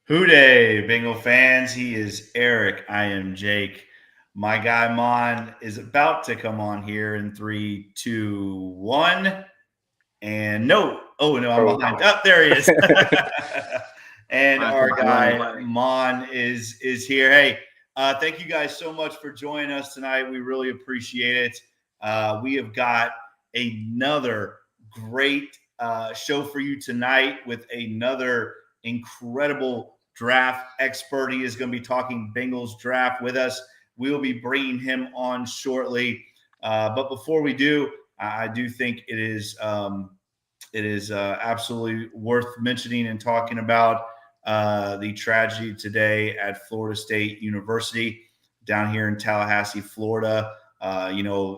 Hooday, Bengal fans. He is Eric. I am Jake. My guy Mon is about to come on here in 3, 2, 1. And no, oh no, I'm behind. Up there he is. And our guy Mon is here. Hey, thank you guys so much for joining us tonight. We really appreciate it. We have got another great show for you tonight with another incredible draft expert. He is going to be talking Bengals draft with us. We will be bringing him on shortly. But before we do, I do think it is absolutely worth mentioning and talking about the tragedy today at Florida State University down here in Tallahassee, Florida.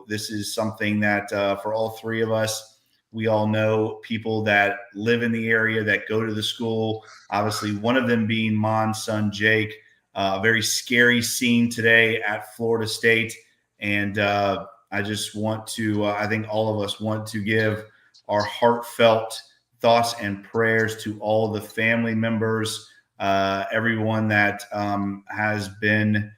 This is something that for all three of us, we all know people that live in the area that go to the school. Obviously, one of them being Mon's son, Jake. A very scary scene today at Florida State. And I just want to, I think all of us want to give our heartfelt thoughts and prayers to all the family members, everyone that has been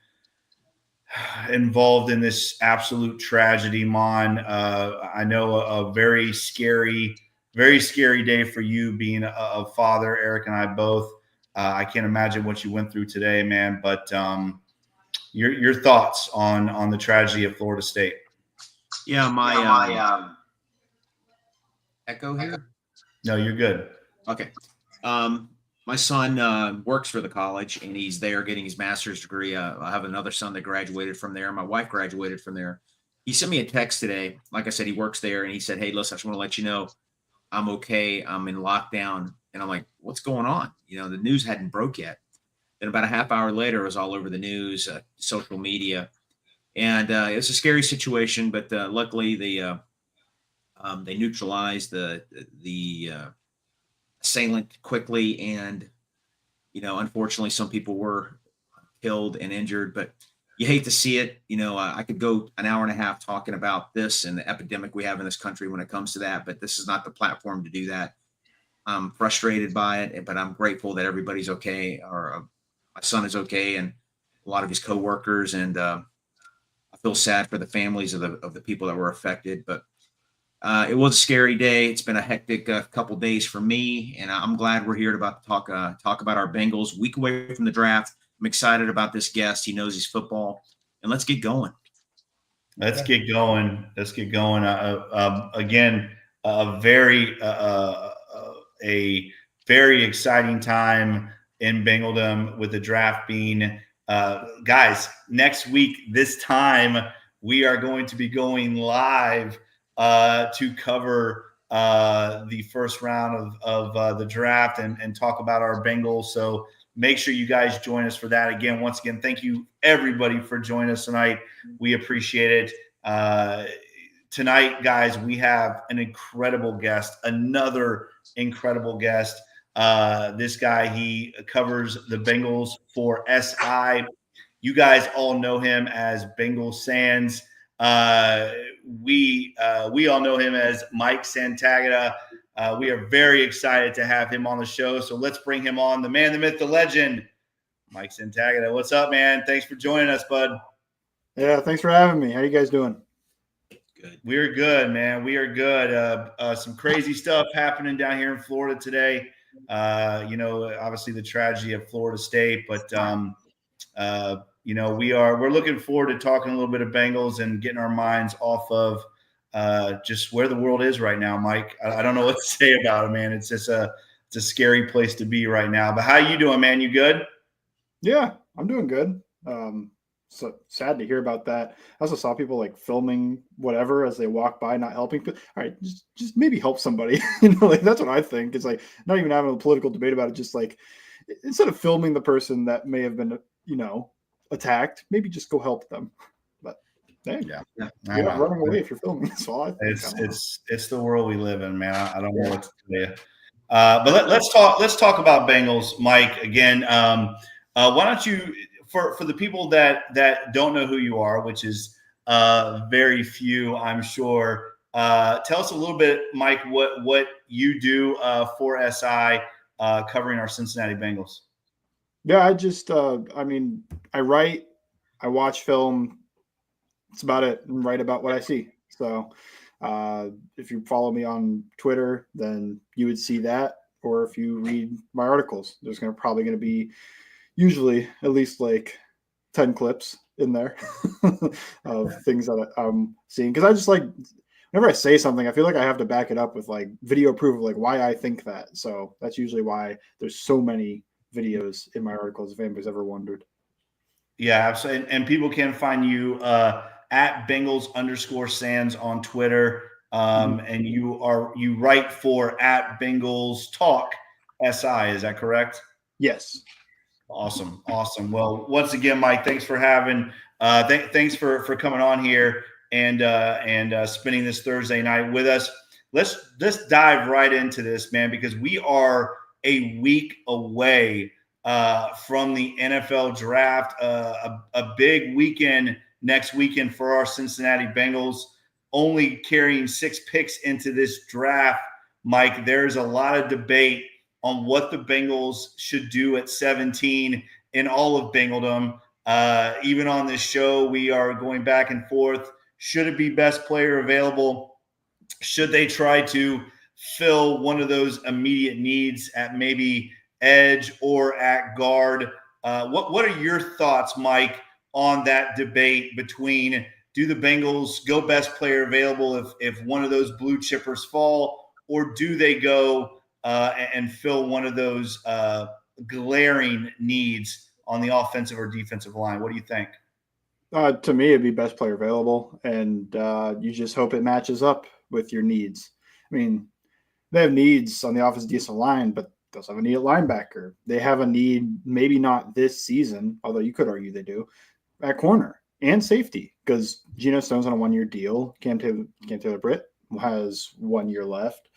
involved in this absolute tragedy, Mon. I know a very scary day for you being a father. Eric and I both. I can't imagine what you went through today, man. But your thoughts on the tragedy of Florida State? Yeah, my echo here. No, you're good. Okay. My son works for the college, and he's there getting his master's degree. I have another son that graduated from there. My wife graduated from there. He sent me a text today. Like I said, he works there, and he said, "Hey, listen, I just want to let you know I'm okay. I'm in lockdown." And I'm like, "What's going on?" The news hadn't broke yet. Then about a half hour later, it was all over the news, social media, and it's a scary situation. But luckily, they neutralized the assailant quickly, and unfortunately some people were killed and injured, but you hate to see it. I could go an hour and a half talking about this and the epidemic we have in this country when it comes to that, but this is not the platform to do that. I'm frustrated by it, but I'm grateful that everybody's okay, or my son is okay, and a lot of his coworkers, and I feel sad for the families of the people that were affected. But it was a scary day. It's been a hectic couple days for me, and I'm glad we're here to talk about our Bengals. Week away from the draft. I'm excited about this guest. He knows his football, and let's get going. Let's get going. Again, a very exciting time in Bengaldom with the draft being. Guys, next week, this time, we are going to be going live to cover the first round of the draft and talk about our Bengals. So make sure you guys join us for that. Again, once again, thank you everybody for joining us tonight. We appreciate it. Tonight, guys, we have an incredible guest, another incredible guest. This guy, he covers the Bengals for SI. You guys all know him as Bengals Sands. We all know him as Mike Santagata. We are very excited to have him on the show. So let's bring him on. The man, the myth, the legend, Mike Santagata. What's up, man? Thanks for joining us, bud. Yeah, thanks for having me. How you guys doing? Good. We're good, man. We are good. Some crazy stuff happening down here in Florida today. Obviously the tragedy of Florida State, but we're looking forward to talking a little bit of Bengals and getting our minds off of just where the world is right now, Mike. I don't know what to say about it, man. It's just it's a scary place to be right now. But how you doing, man? You good? Yeah, I'm doing good. So sad to hear about that. I also saw people like filming whatever as they walk by, not helping. All right, just maybe help somebody. That's what I think. It's like not even having a political debate about it. Just like instead of filming the person that may have been, attacked, maybe just go help them. But hey, yeah, you're not running away if you're filming. So I think it's the world we live in, man. I don't know what to tell you. But let's talk about Bengals, Mike. Again, why don't you? For the people that don't know who you are, which is very few, I'm sure, tell us a little bit, Mike, what you do for SI covering our Cincinnati Bengals. Yeah, I just, I mean, I write, I watch film. That's about it, and write about what I see. So, if you follow me on Twitter, then you would see that. Or if you read my articles, there's probably going to be usually at least like 10 clips in there of things that I'm seeing. Because I just like, whenever I say something, I feel like I have to back it up with like video proof of like why I think that. So that's usually why there's so many videos in my articles, if anybody's ever wondered. Yeah, absolutely. And people can find you at Bengals_Sands on Twitter. And you write for at Bengals Talk SI. Is that correct? Yes. Awesome. Awesome. Well, once again, Mike, thanks for having, thanks for coming on here and spending this Thursday night with us. Let's dive right into this, man, because we are a week away from the NFL draft, a big weekend next weekend for our Cincinnati Bengals, only carrying 6 picks into this draft. Mike, there's a lot of debate on what the Bengals should do at 17 in all of Bengaldom. Even on this show, we are going back and forth. Should it be best player available? Should they try to fill one of those immediate needs at maybe edge or at guard? What are your thoughts, Mike, on that debate between do the Bengals go best player available if one of those blue chippers fall, or do they go and fill one of those glaring needs on the offensive or defensive line? What do you think? To me, it'd be best player available, and you just hope it matches up with your needs. I mean, they have needs on the offensive decent line, but they also have a need at linebacker. They have a need, maybe not this season, although you could argue they do, at corner and safety, because Geno Stone's on a 1-year deal. Cam Taylor Britt has 1 year left.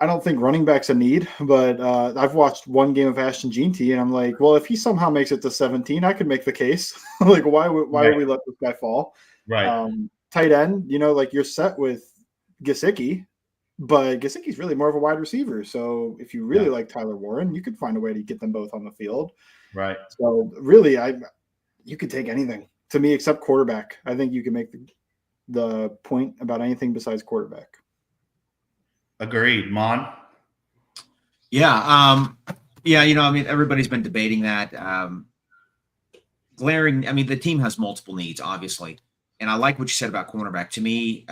I don't think running back's a need, but I've watched one game of Ashton Jeanty, and I'm like, well, if he somehow makes it to 17, I could make the case. Like, why would we let this guy fall? Right. Tight end, like you're set with Gesicki, but Gesicki's really more of a wide receiver. So if you really like Tyler Warren, you could find a way to get them both on the field. Right. So really, you could take anything to me except quarterback. I think you can make the point about anything besides quarterback. Agreed. Mon? Yeah. I mean, everybody's been debating that. Glaring, I mean, the team has multiple needs, obviously. And I like what you said about cornerback. To me,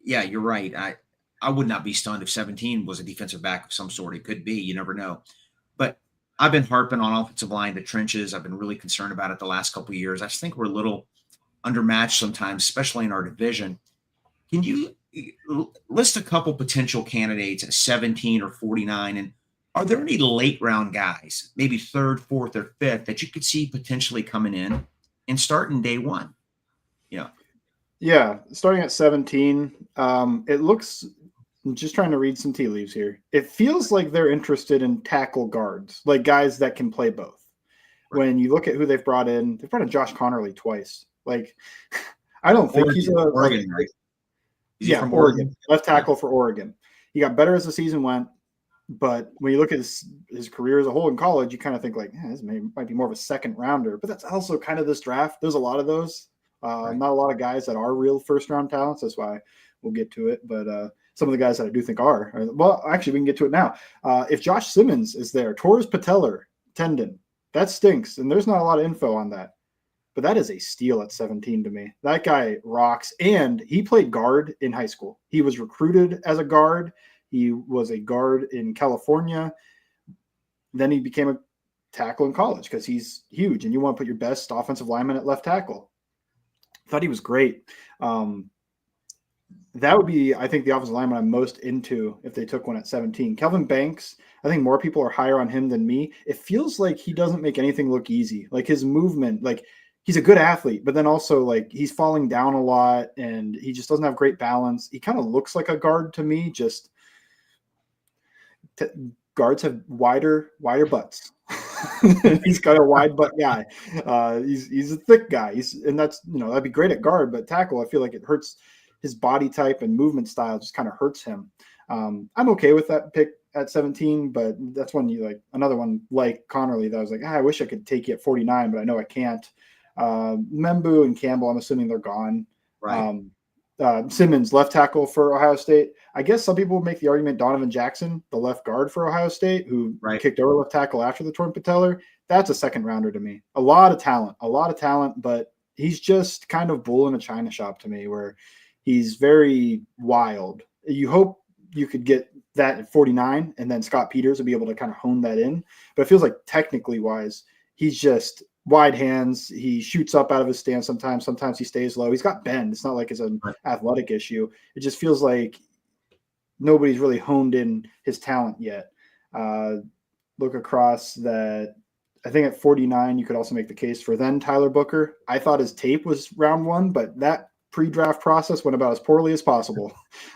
yeah, you're right. I would not be stunned if 17 was a defensive back of some sort. It could be. You never know. But I've been harping on offensive line, the trenches. I've been really concerned about it the last couple of years. I just think we're a little undermatched sometimes, especially in our division. Can you list a couple potential candidates at 17 or 49? And are there any late round guys, maybe third, fourth, or fifth, that you could see potentially coming in and starting day one? Yeah, starting at 17, it looks, I'm just trying to read some tea leaves here. It feels like they're interested in tackle guards, like guys that can play both. Right. When you look at who they've brought in Josh Connerly twice. Like, I don't think he's Oregon, right? Yeah, from Oregon. Left tackle for Oregon. He got better as the season went, but when you look at his career as a whole in college, you kind of think like, this might be more of a second rounder. But that's also kind of this draft. There's a lot of those. Right. Not a lot of guys that are real first round talents. That's why we'll get to it. But some of the guys that I do think are, well, actually, we can get to it now. If Josh Simmons is there, Torres patellar tendon, that stinks. And there's not a lot of info on that. But that is a steal at 17 to me. That guy rocks. And he played guard in high school. He was recruited as a guard. He was a guard in California. Then he became a tackle in college because he's huge. And you want to put your best offensive lineman at left tackle. Thought he was great. That would be, I think, the offensive lineman I'm most into if they took one at 17. Kelvin Banks, I think more people are higher on him than me. It feels like he doesn't make anything look easy. Like his movement, like he's a good athlete, but then also like he's falling down a lot and he just doesn't have great balance. He kind of looks like a guard to me. Just guards have wider butts. He's got a wide butt guy. He's a thick guy. And that's, that'd be great at guard, but tackle, I feel like it hurts his body type and movement style just kind of hurts him. I'm okay with that pick at 17, but that's one you like. Another one like Connerly that I was like, I wish I could take you at 49, but I know I can't. Membu and Campbell, I'm assuming they're gone. Right. Simmons, left tackle for Ohio State. I guess some people would make the argument Donovan Jackson, the left guard for Ohio State, who kicked over left tackle after the torn patellar. That's a second rounder to me. A lot of talent, but he's just kind of bull in a china shop to me, where he's very wild. You hope you could get that at 49, and then Scott Peters will be able to kind of hone that in. But it feels like technically wise, he's just wide hands. He shoots up out of his stance sometimes. Sometimes he stays low. He's got bend. It's not like it's an athletic issue. It just feels like nobody's really honed in his talent yet. Look across that. I think at 49, you could also make the case for then Tyler Booker. I thought his tape was round 1, but that pre-draft process went about as poorly as possible.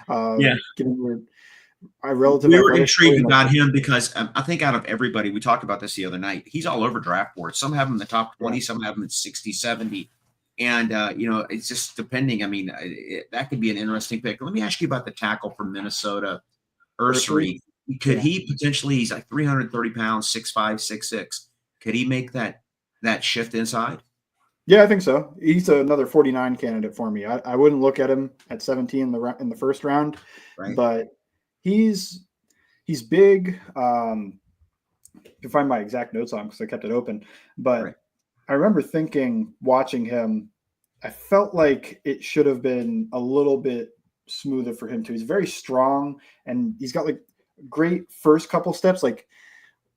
We were intrigued about him because I think out of everybody, we talked about this the other night, he's all over draft boards. Some have him in the top 20, some have him at 60, 70. And, it's just depending. I mean, that could be an interesting pick. Let me ask you about the tackle from Minnesota, Ursary. Could he potentially, he's like 330 pounds, 6'5", 6'6". Could he make that shift inside? Yeah, I think so. He's another 49 candidate for me. I wouldn't look at him at 17 in the first round, but he's big. I can find my exact notes on because I kept it open. But I remember watching him, I felt like it should have been a little bit smoother for him too. He's very strong, and he's got like great first couple steps. Like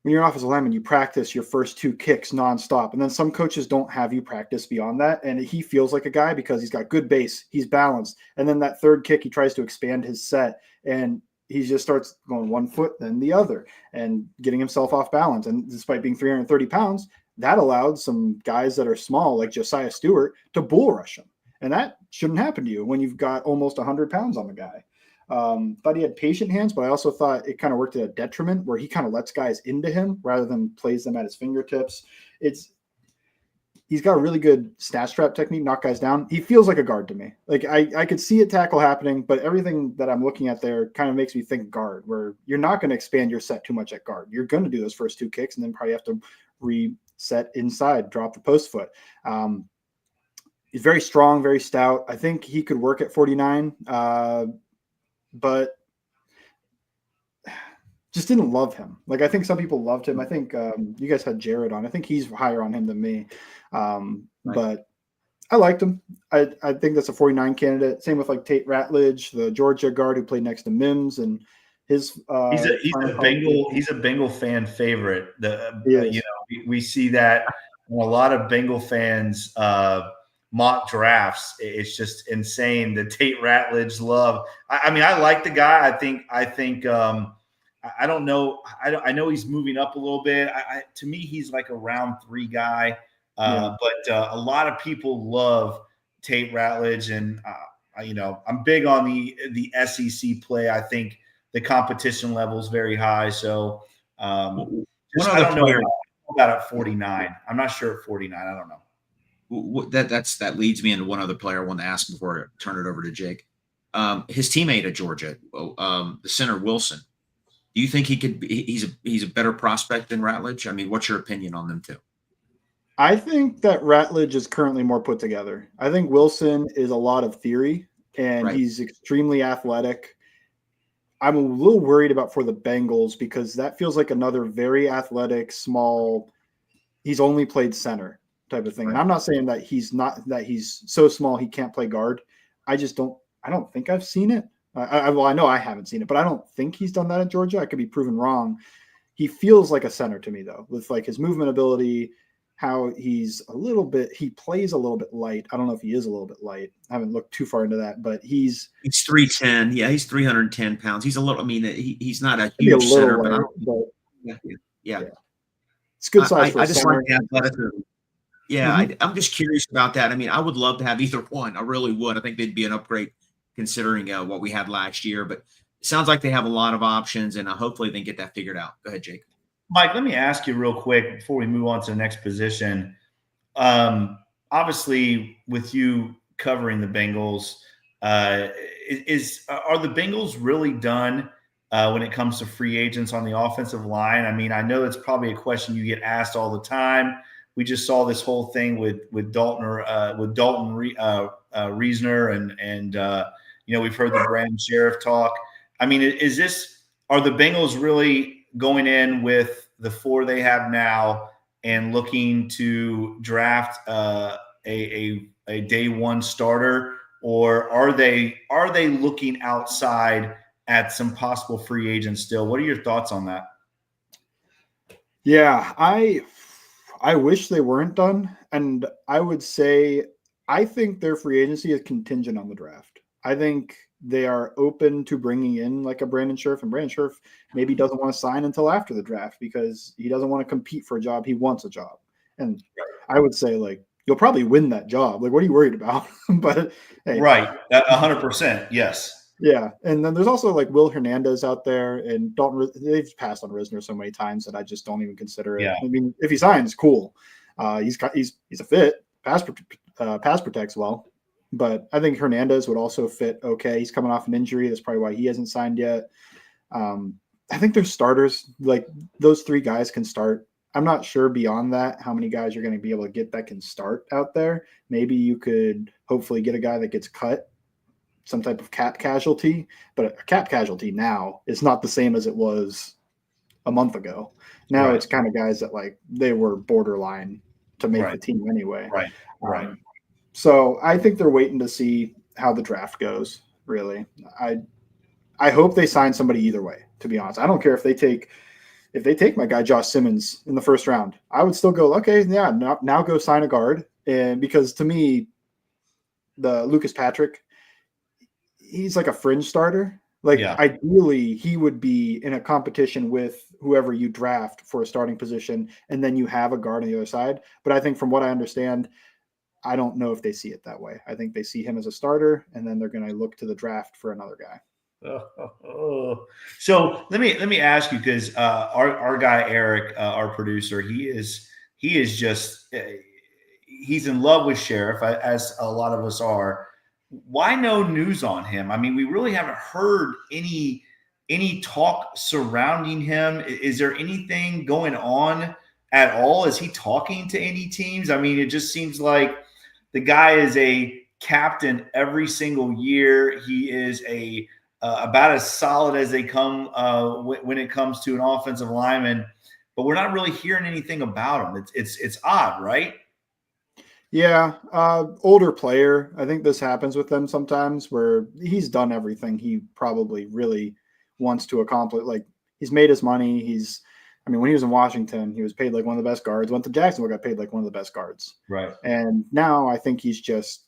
when you're an offensive lineman, you practice your first 2 kicks nonstop. And then some coaches don't have you practice beyond that. And he feels like a guy because he's got good base. He's balanced. And then that third kick, he tries to expand his set. And he just starts going one foot, then the other, and getting himself off balance. And despite being 330 pounds, that allowed some guys that are small, like Josiah Stewart, to bull rush him. And that shouldn't happen to you when you've got almost 100 pounds on the guy. Thought he had patient hands, but I also thought it kind of worked at a detriment where he kind of lets guys into him rather than plays them at his fingertips. He's got a really good snatch trap technique, knock guys down. He feels like a guard to me. Like I could see a tackle happening, but everything that I'm looking at there kind of makes me think guard, where you're not going to expand your set too much at guard. You're going to do those first 2 kicks and then probably have to reset inside, drop the post foot. He's very strong, very stout. I think he could work at 49. But just didn't love him. Like I think some people loved him. I think you guys had Jared on. I think he's higher on him than me. But I liked him. I think that's a 49 candidate. Same with like Tate Ratledge, the Georgia guard who played next to Mims, and his. He's a Bengal fan favorite. We see that in a lot of Bengal fans. Mock drafts. It's just insane. The Tate Ratledge love. I mean, I like the guy. I think. I don't know. I know he's moving up a little bit. To me, he's like a round 3 guy. But a lot of people love Tate Ratledge, and I'm big on the SEC play. I think the competition level is very high. So I don't know about at 49. I'm not sure at 49. I don't know. That leads me into one other player I want to ask before I turn it over to Jake. His teammate at Georgia, the center Wilson. Do you think he's a better prospect than Ratledge? I mean, what's your opinion on them two? I think that Ratledge is currently more put together. I think Wilson is a lot of theory, and he's extremely athletic. I'm a little worried about for the Bengals because that feels like another very athletic, small. He's only played center type of thing. And I'm not saying that he's so small he can't play guard. I don't think I've seen it. I know I haven't seen it, but I don't think he's done that at Georgia. I could be proven wrong. He feels like a center to me though, with like his movement ability, how he plays a little bit light. I don't know if he is a little bit light. I haven't looked too far into that, but he's 310. Yeah, he's 310 pounds. He's a little, he's not a huge center, but it's good size for I a just center. like the athleticism. Yeah, I'm just curious about that. I mean, I would love to have either one. I really would. I think they'd be an upgrade considering what we had last year. But it sounds like they have a lot of options, and hopefully they can get that figured out. Go ahead, Jake. Mike, let me ask you real quick before we move on to the next position. Obviously, with you covering the Bengals, are the Bengals really done when it comes to free agents on the offensive line? I mean, I know it's probably a question you get asked all the time. We just saw this whole thing with Dalton Reisner, and we've heard the Brandon Sheriff talk. I mean, are the Bengals really going in with the 4 they have now and looking to draft a day one starter, or are they looking outside at some possible free agents still? What are your thoughts on that? Yeah, I wish they weren't done, and I would say I think their free agency is contingent on the draft. I think they are open to bringing in like a Brandon Scherf, and Brandon Scherf maybe doesn't want to sign until after the draft because he doesn't want to compete for a job. He wants a job. And I would say, like, you'll probably win that job. Like, what are you worried about? But hey, right, 100%, yes. Yeah, and then there's also like Will Hernandez out there, and they've passed on Risner so many times that I just don't even consider it. Yeah. I mean, if he signs, cool. He's a fit. Pass protects well, but I think Hernandez would also fit okay. He's coming off an injury. That's probably why he hasn't signed yet. I think there's starters, like those 3 guys can start. I'm not sure beyond that how many guys you're going to be able to get that can start out there. Maybe you could hopefully get a guy that gets cut, some type of cap casualty, but a cap casualty now is not the same as it was a month ago. Now Right. It's kind of guys that like they were borderline to make the team anyway. Right. So I think they're waiting to see how the draft goes. Really, I hope they sign somebody either way. To be honest, I don't care if they take my guy Josh Simmons in the first round. I would still go, okay, yeah, now go sign a guard, and because to me, the Lucas Patrick, he's like a fringe starter. Like ideally he would be in a competition with whoever you draft for a starting position, and then you have a guard on the other side. But I think from what I understand, I don't know if they see it that way. I think they see him as a starter, and then they're going to look to the draft for another guy. So let me ask you, because our guy Eric, our producer, he is just he's in love with Sheriff, as a lot of us are. Why no news on him? I mean, we really haven't heard any talk surrounding him. Is there anything going on at all? Is he talking to any teams? I mean, it just seems like the guy is a captain every single year. He is about as solid as they come when it comes to an offensive lineman, but we're not really hearing anything about him. It's odd, right? Yeah, older player. I think this happens with them sometimes where he's done everything he probably really wants to accomplish. Like he's made his money. When he was in Washington, he was paid like one of the best guards. Went to Jacksonville, got paid like one of the best guards. Right. And now I think he's just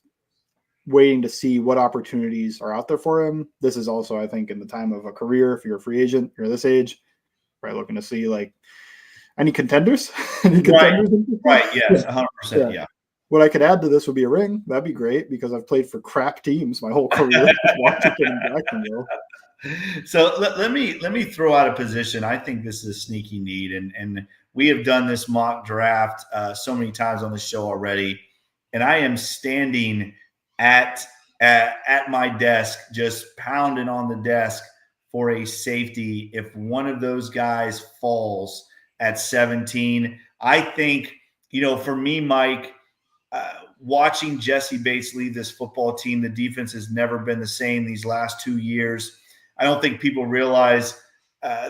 waiting to see what opportunities are out there for him. This is also, I think, in the time of a career. If you're a free agent, you're this age, right? Looking to see like any contenders. Right. Yes. 100%. Yeah. What I could add to this would be a ring. That'd be great because I've played for crap teams my whole career. Washington and Jacksonville. So let me throw out a position. I think this is a sneaky need, and we have done this mock draft so many times on the show already, and I am standing at my desk, just pounding on the desk for a safety. If one of those guys falls at 17, I think, for me, Mike, watching Jesse Bates lead this football team, the defense has never been the same these last 2 years. I don't think people realize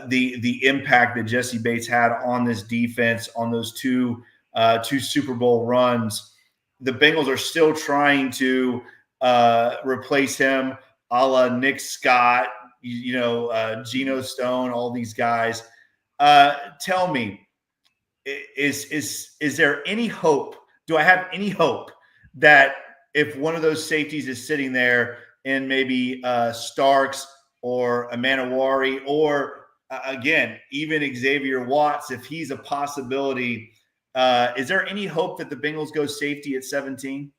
the impact that Jesse Bates had on this defense on those two Super Bowl runs. The Bengals are still trying to replace him, a la Nick Scott, Geno Stone, all these guys. Tell me, is there any hope? Do I have any hope that if one of those safeties is sitting there and maybe Starks or Amanawari or again, even Xavier Watts, if he's a possibility, is there any hope that the Bengals go safety at 17?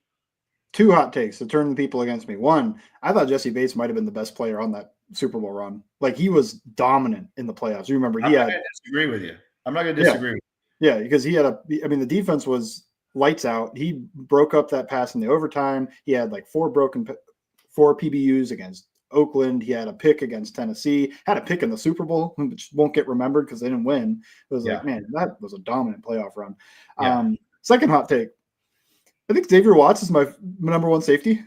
Two hot takes to turn the people against me. One, I thought Jesse Bates might have been the best player on that Super Bowl run. Like he was dominant in the playoffs. You remember I'm not going to disagree with you. I'm not going to disagree with you. Yeah, because the defense was lights out. He broke up that pass in the overtime. He had like four PBUs against Oakland. He had a pick against Tennessee, had a pick in the Super Bowl, which won't get remembered because they didn't win. It was like, man, that was a dominant playoff run. Second hot take. I think Xavier Watts is my number one safety.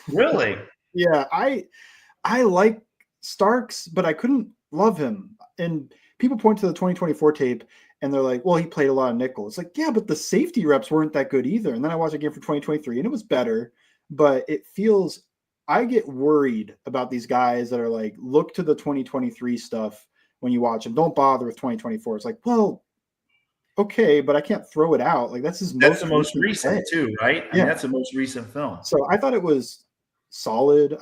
Really? Yeah, I like Starks, but I couldn't love him. And people point to the 2024 tape and they're like, well, he played a lot of nickel. It's like, yeah, but the safety reps weren't that good either. And then I watched a game for 2023 and it was better, but it feels, I get worried about these guys that are like, look to the 2023 stuff when you watch them. Don't bother with 2024. It's like, well, okay, but I can't throw it out. Like that's the most recent too, right? I mean, that's the most recent film. So I thought it was solid.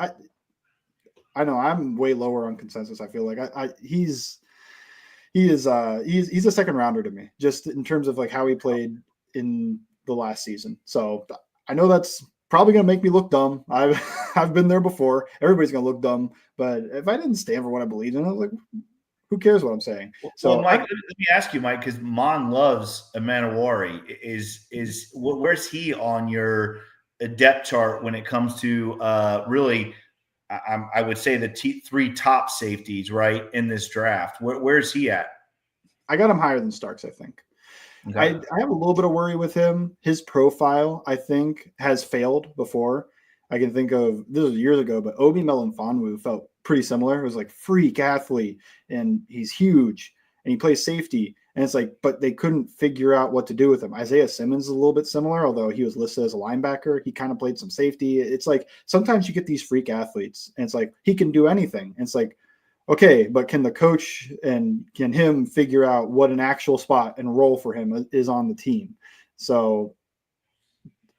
I know I'm way lower on consensus. I feel like he's a second rounder to me, just in terms of like how he played in the last season. So I know that's probably going to make me look dumb. I've been there before. Everybody's going to look dumb, but if I didn't stand for what I believed in, I was like, who cares what I'm saying? So, Mike, let me ask you, Mike, because Mon loves Emanawari. Where's he on your depth chart when it comes to really? I would say the three top safeties, right, in this draft. Where's he at? I got him higher than Starks, I think. Okay. I have a little bit of worry with him. His profile, I think, has failed before. I can think of, this was years ago, but Obi Melifonwu felt pretty similar. It was like freak athlete, and he's huge, and he plays safety. And it's like, but they couldn't figure out what to do with him. Isaiah Simmons is a little bit similar, although he was listed as a linebacker. He kind of played some safety. It's like sometimes you get these freak athletes, and it's like he can do anything. And it's like, okay, but can the coach and can him figure out what an actual spot and role for him is on the team? So,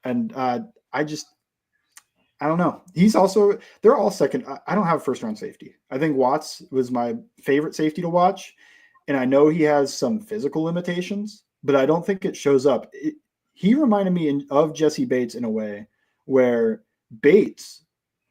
and I don't know. They're all second. I don't have a first round safety. I think Watts was my favorite safety to watch. And I know he has some physical limitations, but I don't think it shows up. He reminded me of Jesse Bates in a way where Bates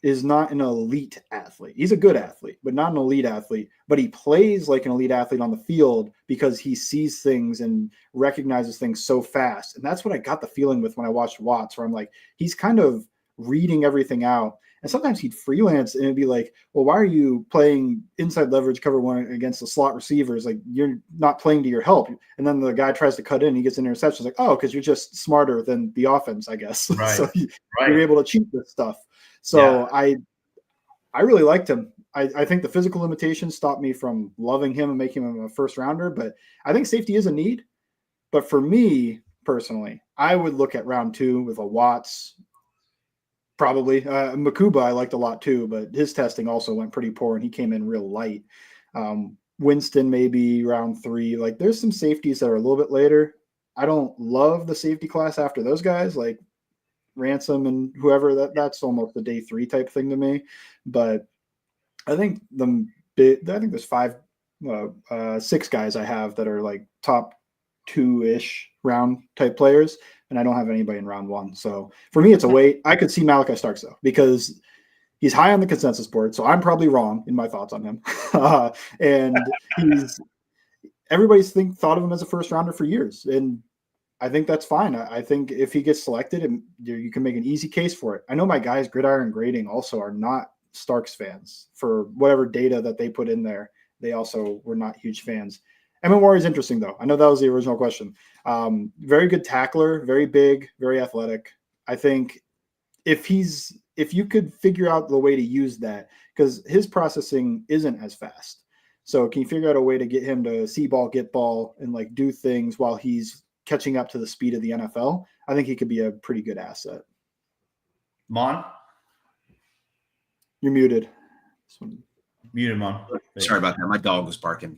is not an elite athlete. He's a good athlete, but not an elite athlete. But he plays like an elite athlete on the field because he sees things and recognizes things so fast. And that's what I got the feeling with when I watched Watts, where I'm like, he's kind of reading everything out. And sometimes he'd freelance and it'd be like, well, why are you playing inside leverage cover one against the slot receivers? Like you're not playing to your help. And then the guy tries to cut in, he gets an interception. It's like, oh, because you're just smarter than the offense, I guess. Right. So you're able to cheat this stuff. So I really liked him. I think the physical limitations stopped me from loving him and making him a first rounder, but I think safety is a need. But for me personally, I would look at round 2 with a Watts. Probably. Makuba I liked a lot too, but his testing also went pretty poor and he came in real light. Winston maybe round 3. Like there's some safeties that are a little bit later. I don't love the safety class after those guys like Ransom and whoever. That's almost the day 3 type thing to me. But I think there's 6 guys I have that are like top 2-ish round type players. And I don't have anybody in round 1. So for me, it's a wait. I could see Malachi Starks though, because he's high on the consensus board. So I'm probably wrong in my thoughts on him. And everybody's thought of him as a first rounder for years. And I think that's fine. I think if he gets selected, you can make an easy case for it. I know my guys, Gridiron Grading, also are not Starks fans for whatever data that they put in there. They also were not huge fans. Emanawari is interesting, though. I know that was the original question. Very good tackler, very big, very athletic. I think if you could figure out the way to use that, because his processing isn't as fast. So can you figure out a way to get him to see ball, get ball, and like do things while he's catching up to the speed of the NFL? I think he could be a pretty good asset. Mon? You're muted. Muted, Mon. Sorry about that. My dog was barking.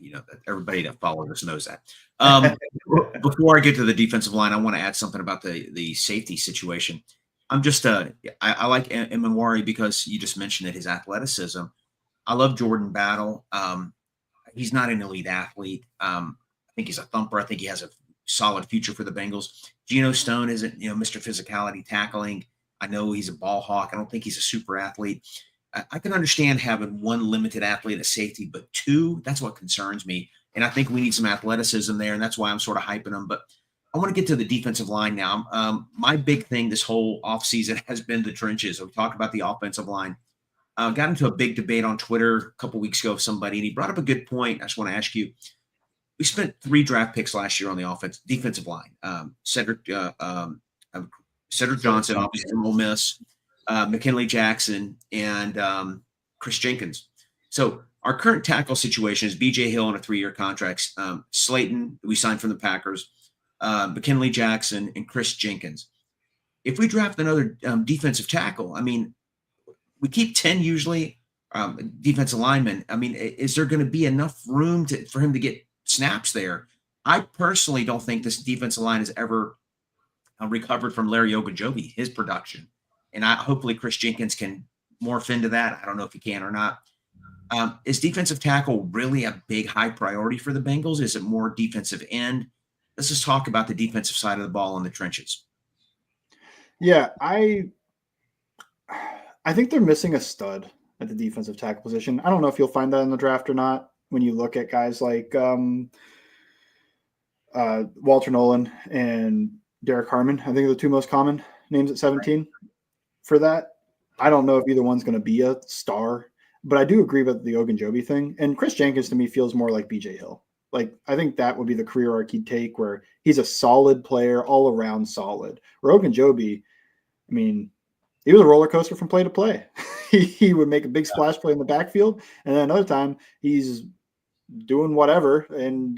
Everybody that follows us knows that. Before I get to the defensive line, I want to add something about the safety situation. I'm just I like Emanawari because you just mentioned it, his athleticism. I love Jordan Battle. He's not an elite athlete. I think he's a thumper. I think he has a solid future for the Bengals. Geno Stone isn't, Mr. Physicality tackling. I know he's a ball hawk. I don't think he's a super athlete. I can understand having one limited athlete at safety, but 2, that's what concerns me. And I think we need some athleticism there, and that's why I'm sort of hyping them. But I want to get to the defensive line now. My big thing this whole offseason has been the trenches. We talked about the offensive line. got into a big debate on Twitter a couple weeks ago with somebody, and he brought up a good point. I just want to ask you. We spent 3 draft picks last year on the defensive line. Cedric Johnson, obviously from Ole Miss, McKinley Jackson, and Chris Jenkins. So our current tackle situation is B.J. Hill on a 3-year contract, Slayton, we signed from the Packers, McKinley Jackson, and Chris Jenkins. If we draft another defensive tackle, I mean, we keep 10 usually defensive linemen. I mean, is there going to be enough room for him to get snaps there? I personally don't think this defensive line has ever recovered from Larry Ogunjobi, his production. And hopefully Chris Jenkins can morph into that. I don't know if he can or not. Is defensive tackle really a big, high priority for the Bengals? Is it more defensive end? Let's just talk about the defensive side of the ball in the trenches. Yeah, I think they're missing a stud at the defensive tackle position. I don't know if you'll find that in the draft or not when you look at guys like Walter Nolan and Derek Harmon. I think are the 2 most common names at 17 for that. I don't know if either one's going to be a star, but I do agree with the Ogunjobi thing. And Chris Jenkins to me feels more like BJ Hill. Like, I think that would be the career arc he'd take, where he's a solid player, all around solid. Where Ogunjobi, I mean, he was a roller coaster from play to play. He would make a big splash play in the backfield, and then another time he's doing whatever and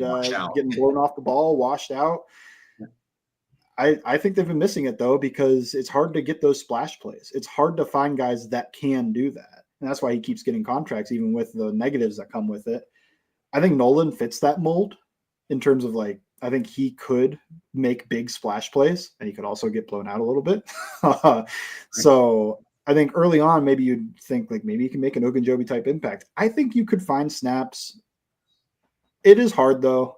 getting blown off the ball, washed out. I think they've been missing it, though, because it's hard to get those splash plays. It's hard to find guys that can do that. And that's why he keeps getting contracts, even with the negatives that come with it. I think Nolan fits that mold in terms of, like, I think he could make big splash plays, and he could also get blown out a little bit. So I think early on, maybe you'd think, like, maybe you can make an Ogunjobi type impact. I think you could find snaps. It is hard, though.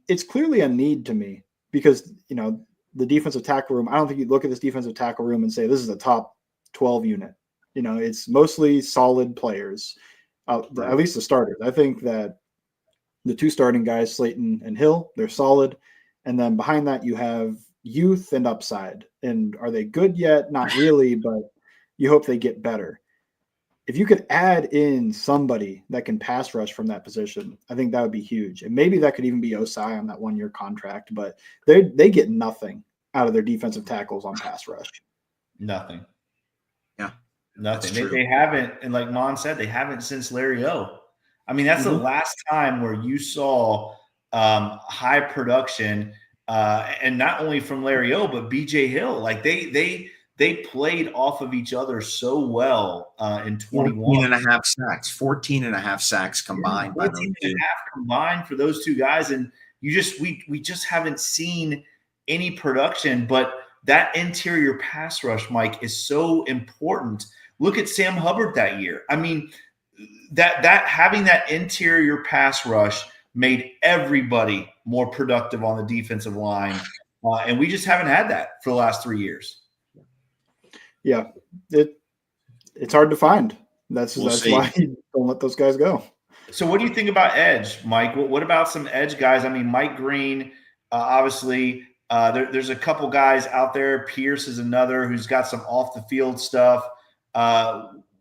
It's clearly a need to me because, you know, the defensive tackle room, I don't think you'd look at this defensive tackle room and say, this is a top 12 unit. You know, it's mostly solid players, at least the starters. I think that the 2 starting guys, Slayton and Hill, they're solid. And then behind that, you have youth and upside. And are they good yet? Not really, but you hope they get better. If you could add in somebody that can pass rush from that position, I think that would be huge. And maybe that could even be Osai on that 1-year contract, but they get nothing out of their defensive tackles on pass rush. Nothing. Yeah. Nothing. They haven't, and like Mon said, they haven't since Larry O. I mean, that's the last time where you saw high production, and not only from Larry O, but BJ Hill. Like they played off of each other so well in 21. 14 and a half sacks combined. 14 and a half combined for those 2 guys. And we just haven't seen any production, but that interior pass rush, Mike, is so important. Look at Sam Hubbard that year. I mean, that having that interior pass rush made everybody more productive on the defensive line. And we just haven't had that for the last 3 years. Yeah, it's hard to find. That's why you don't let those guys go. So what do you think about edge, Mike? What about some edge guys? I mean, Mike Green, obviously, there's a couple guys out there. Pierce is another who's got some off the field stuff.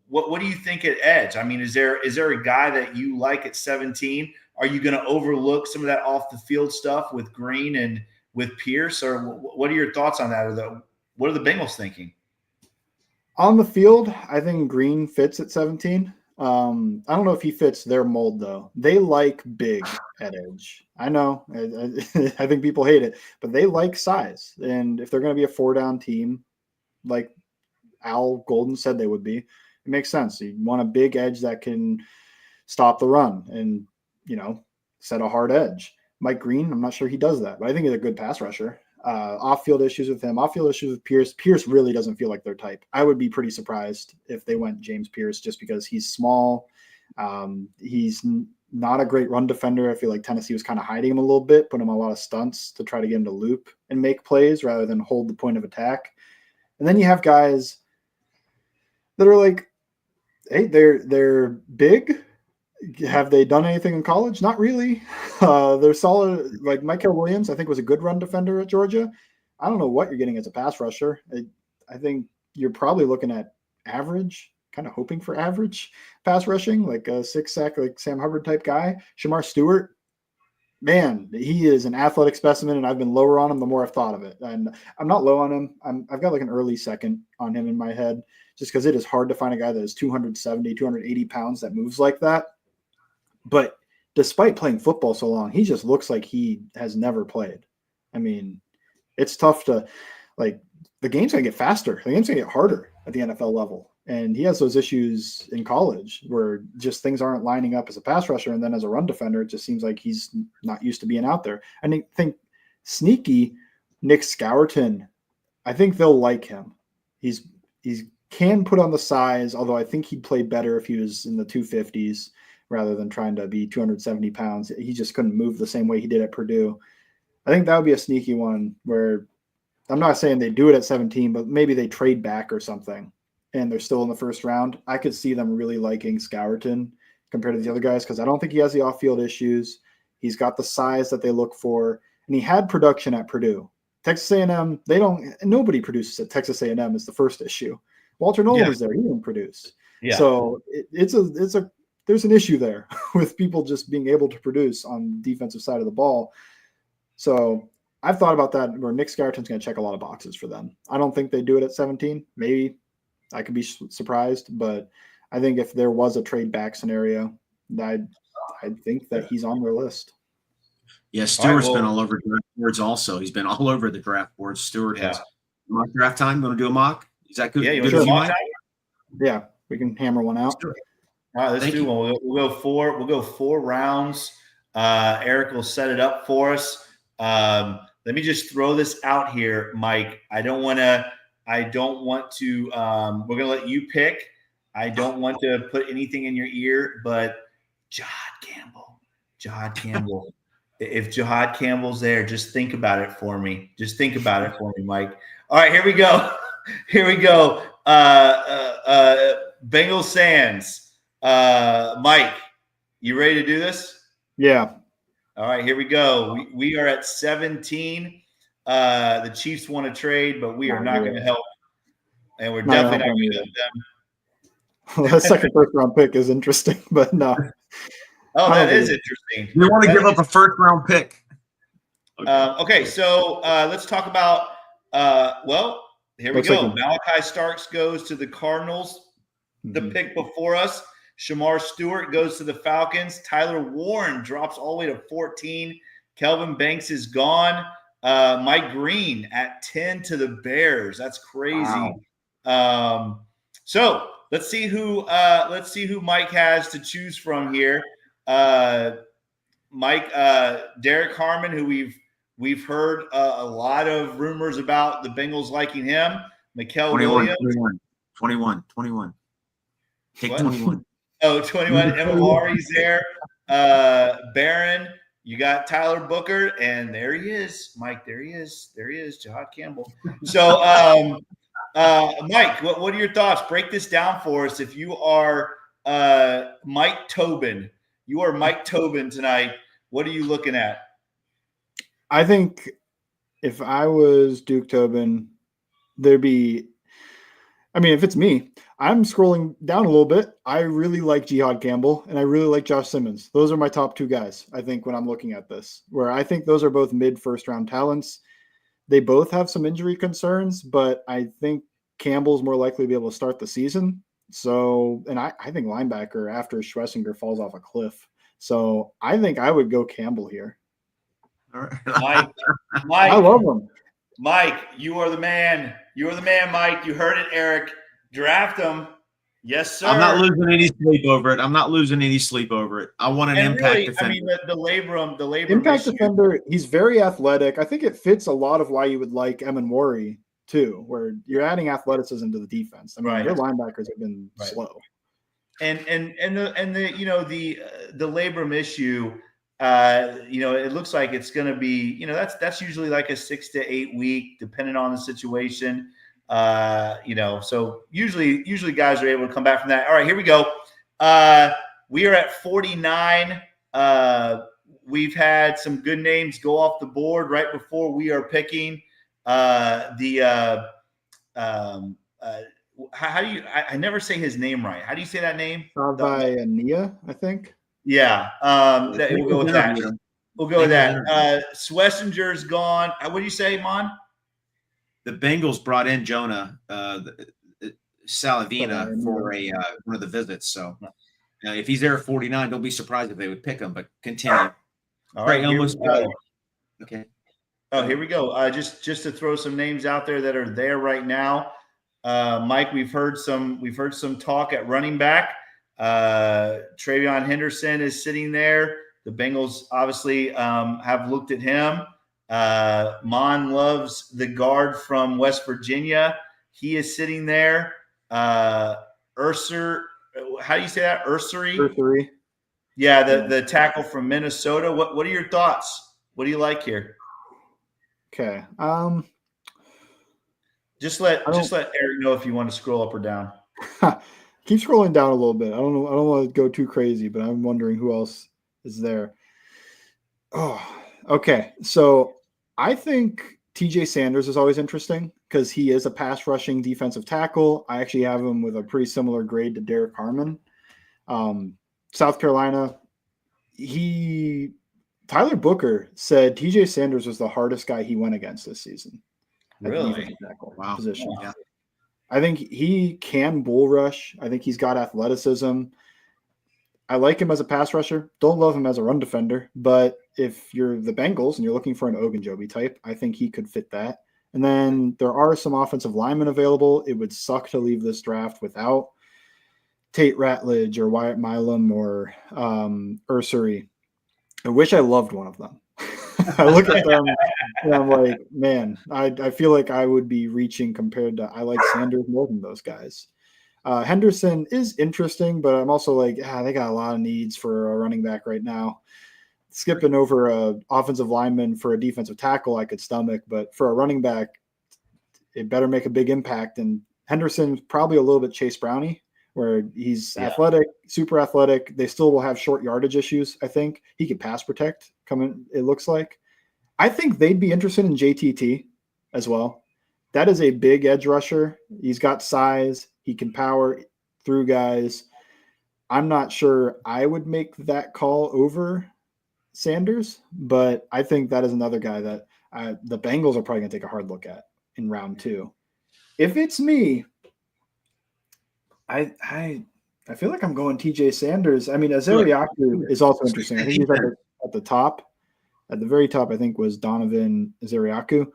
What do you think at edge? I mean, is there a guy that you like at 17? Are you going to overlook some of that off the field stuff with Green and with Pierce, or what are your thoughts on that? Or what are the Bengals thinking? On the field, I think Green fits at 17. I don't know if he fits their mold, though. They like big at edge. I know. I think people hate it, but they like size. And if they're going to be a 4-down team, like Al Golden said they would be, it makes sense. You want a big edge that can stop the run and, you know, set a hard edge. Mike Green, I'm not sure he does that, but I think he's a good pass rusher. Off-field issues with him, off-field issues with Pierce. Pierce really doesn't feel like their type. I would be pretty surprised if they went James Pierce just because he's small. He's not a great run defender. I feel like Tennessee was kind of hiding him a little bit, put him a lot of stunts to try to get him to loop and make plays rather than hold the point of attack. And then you have guys that are like, hey, they're big. Have they done anything in college? Not really. They're solid. Like Michael Williams, I think was a good run defender at Georgia. I don't know what you're getting as a pass rusher. I think you're probably looking at average kind of hoping for average pass rushing, like a 6-sack, like Sam Hubbard type guy. Shamar Stewart, man, he is an athletic specimen, and I've been lower on him the more I've thought of it. And I'm not low on him. I've got like an early second on him in my head, just because it is hard to find a guy that is 270, 280 pounds that moves like that. But despite playing football so long, he just looks like he has never played. I mean, it's tough to, like, the game's going to get faster. The game's going to get harder at the NFL level. And he has those issues in college where just things aren't lining up as a pass rusher. And then as a run defender, it just seems like he's not used to being out there. And I think sneaky Nick Scourton, I think they'll like him. He's can put on the size, although I think he'd play better if he was in the 250s rather than trying to be 270 pounds. He just couldn't move the same way he did at Purdue. I think that would be a sneaky one where I'm not saying they do it at 17, but maybe they trade back or something and they're still in the first round. I could see them really liking Scourton compared to the other guys because I don't think he has the off-field issues. He's got the size that they look for, and he had production at Purdue. Texas A&M, nobody produces at Texas A&M is the first issue. Walter Nolan was there; he didn't produce. Yeah. So there's an issue there with people just being able to produce on the defensive side of the ball. So I've thought about that where Nick Scourton's going to check a lot of boxes for them. I don't think they do it at 17. Maybe I could be surprised, but I think if there was a trade back scenario, I think that he's on their list. Yeah, Stewart's been all over draft boards also. He's been all over the draft boards. Stewart has. Mock draft time? Want to do a mock? Is that good? Yeah, good with you, Mike? Yeah, we can hammer one out. All right, let's do one. We'll go 4 rounds. Eric will set it up for us. Let me just throw this out here, Mike. I don't want to. We're gonna let you pick. I don't want to put anything in your ear, but Jahad Campbell. If Jahad Campbell's there, just think about it for me. Mike. All right, here we go. Bengals Sands. Mike, you ready to do this? Yeah. All right, here we go. We are at 17. The Chiefs want to trade, but we are not going to help. And we're definitely not going to help them. Well, that second first-round pick is interesting, but no. Oh, that is interesting. You want to give up a first-round pick. Okay, so let's talk about here we go. Malachi Starks goes to the Cardinals. The pick before us. Shamar Stewart goes to the Falcons. Tyler Warren drops all the way to 14. Kelvin Banks is gone. Mike Green at 10 to the Bears. That's crazy. Wow. So let's see who Mike has to choose from here. Mike, Derek Harmon, who we've heard a lot of rumors about the Bengals liking him. Mikael Williams. 21. Take 21. Oh, 21. Amari's there. Barron. You got Tyler Booker, and there he is, Mike. There he is, Jahad Campbell. So, Mike, what are your thoughts? Break this down for us. If you are Mike Tobin, tonight. What are you looking at? I think if I was Duke Tobin, if it's me, I'm scrolling down a little bit. I really like Jahad Campbell, and I really like Josh Simmons. Those are my top 2 guys, I think, when I'm looking at this, where I think those are both mid-first-round talents. They both have some injury concerns, but I think Campbell's more likely to be able to start the season. So, and I think linebacker after Schlesinger falls off a cliff. So I think I would go Campbell here. All right. Mike, I love him. Mike, you are the man. Mike. You heard it, Eric. Draft him. Yes, sir. I'm not losing any sleep over it. I want an impact defender. I mean, the labrum impact defender, he's very athletic. I think it fits a lot of why you would like Emanwari too, where you're adding athleticism to the defense. I mean, their linebackers have been slow. And the labrum issue, it looks like it's going to be, that's usually like a 6 to 8 week, depending on the situation. So usually guys are able to come back from that. All right, here we go. We are at 49. We've had some good names go off the board right before we are picking. how do you? I never say his name right. How do you say that name? Nia, I think. Yeah. We'll go with that. We'll go with that. Schwessinger's gone. What do you say, Mon? The Bengals brought in Jonah Salavina for one of the visits. So if he's there at 49, don't be surprised if they would pick him. But continue. All right. Okay. Oh, here we go. Just to throw some names out there that are there right now. Mike, we've heard some talk at running back. Travion Henderson is sitting there. The Bengals obviously have looked at him. Mon loves the guard from West Virginia. He is sitting there. Urser, how do you say that? Ursery? Yeah, the tackle from Minnesota. What are your thoughts? What do you like here? Okay. Just let Eric know if you want to scroll up or down. Keep scrolling down a little bit. I don't want to go too crazy, but I'm wondering who else is there. Oh, okay. So I think TJ Sanders is always interesting because he is a pass rushing defensive tackle. I actually have him with a pretty similar grade to Derek Harmon. South Carolina, Tyler Booker said TJ Sanders was the hardest guy he went against this season. Really? Wow. Position. Yeah. I think he can bull rush. I think he's got athleticism. I like him as a pass rusher. Don't love him as a run defender. But if you're the Bengals and you're looking for an Ogunjobi type, I think he could fit that. And then there are some offensive linemen available. It would suck to leave this draft without Tate Ratledge or Wyatt Milam or Ursery. I wish I loved one of them. I look at them and I'm like, man, I feel like I would be reaching compared to I like Sanders more than those guys. Henderson is interesting, but I'm also like, they got a lot of needs for a running back right now. Skipping over a offensive lineman for a defensive tackle, I could stomach, but for a running back, it better make a big impact. And Henderson's probably a little bit Chase Brownie, where he's athletic, super athletic. They still will have short yardage issues. I think he could pass protect coming. It looks like. I think they'd be interested in JTT as well. That is a big edge rusher. He's got size. He can power through guys. I'm not sure I would make that call over Sanders, but I think that is another guy that the Bengals are probably going to take a hard look at in round 2. If it's me, I feel like I'm going TJ Sanders. I mean, Azariaku is also interesting. I think he's at the top. At the very top, I think, was Donovan Azariaku.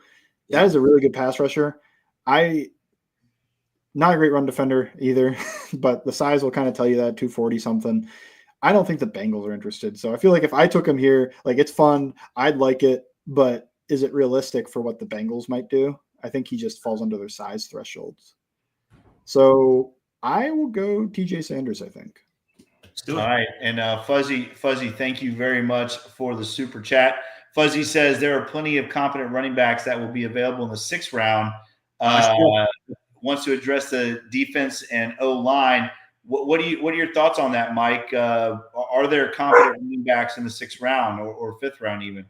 That is a really good pass rusher. Not a great run defender either, but the size will kind of tell you that, 240 something. I don't think the Bengals are interested. So I feel like if I took him here, like it's fun, I'd like it, but is it realistic for what the Bengals might do? I think he just falls under their size thresholds. So I will go TJ Sanders, I think. All right. And Fuzzy, thank you very much for the super chat. Fuzzy says there are plenty of competent running backs that will be available in the 6th round. Wants to address the defense and O-line. What are your thoughts on that, Mike? Are there competent running backs in the 6th round or 5th round even?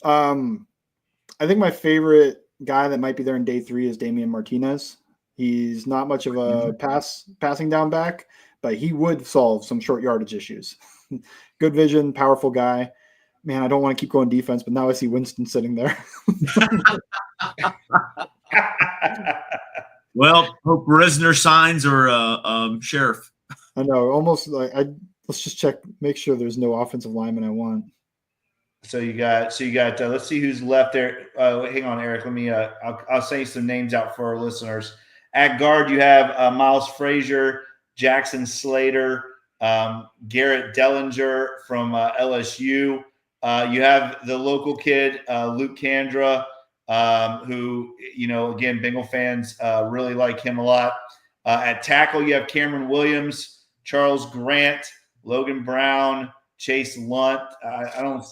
I think my favorite guy that might be there in day 3 is Damian Martinez. He's not much of a passing down back, but he would solve some short yardage issues. Good vision, powerful guy. Man, I don't want to keep going defense, but now I see Winston sitting there. Well, hope Risner signs or Sheriff. I know, almost like let's just check, make sure there's no offensive lineman I want. So you got. Let's see who's left there. Hang on, Eric. Let me. I'll say some names out for our listeners. At guard, you have Miles Frazier, Jackson Slater, Garrett Dellinger from LSU. You have the local kid, Luke Kandra, who, again, Bengal fans really like him a lot. At tackle, you have Cameron Williams, Charles Grant, Logan Brown, Chase Lunt. I don't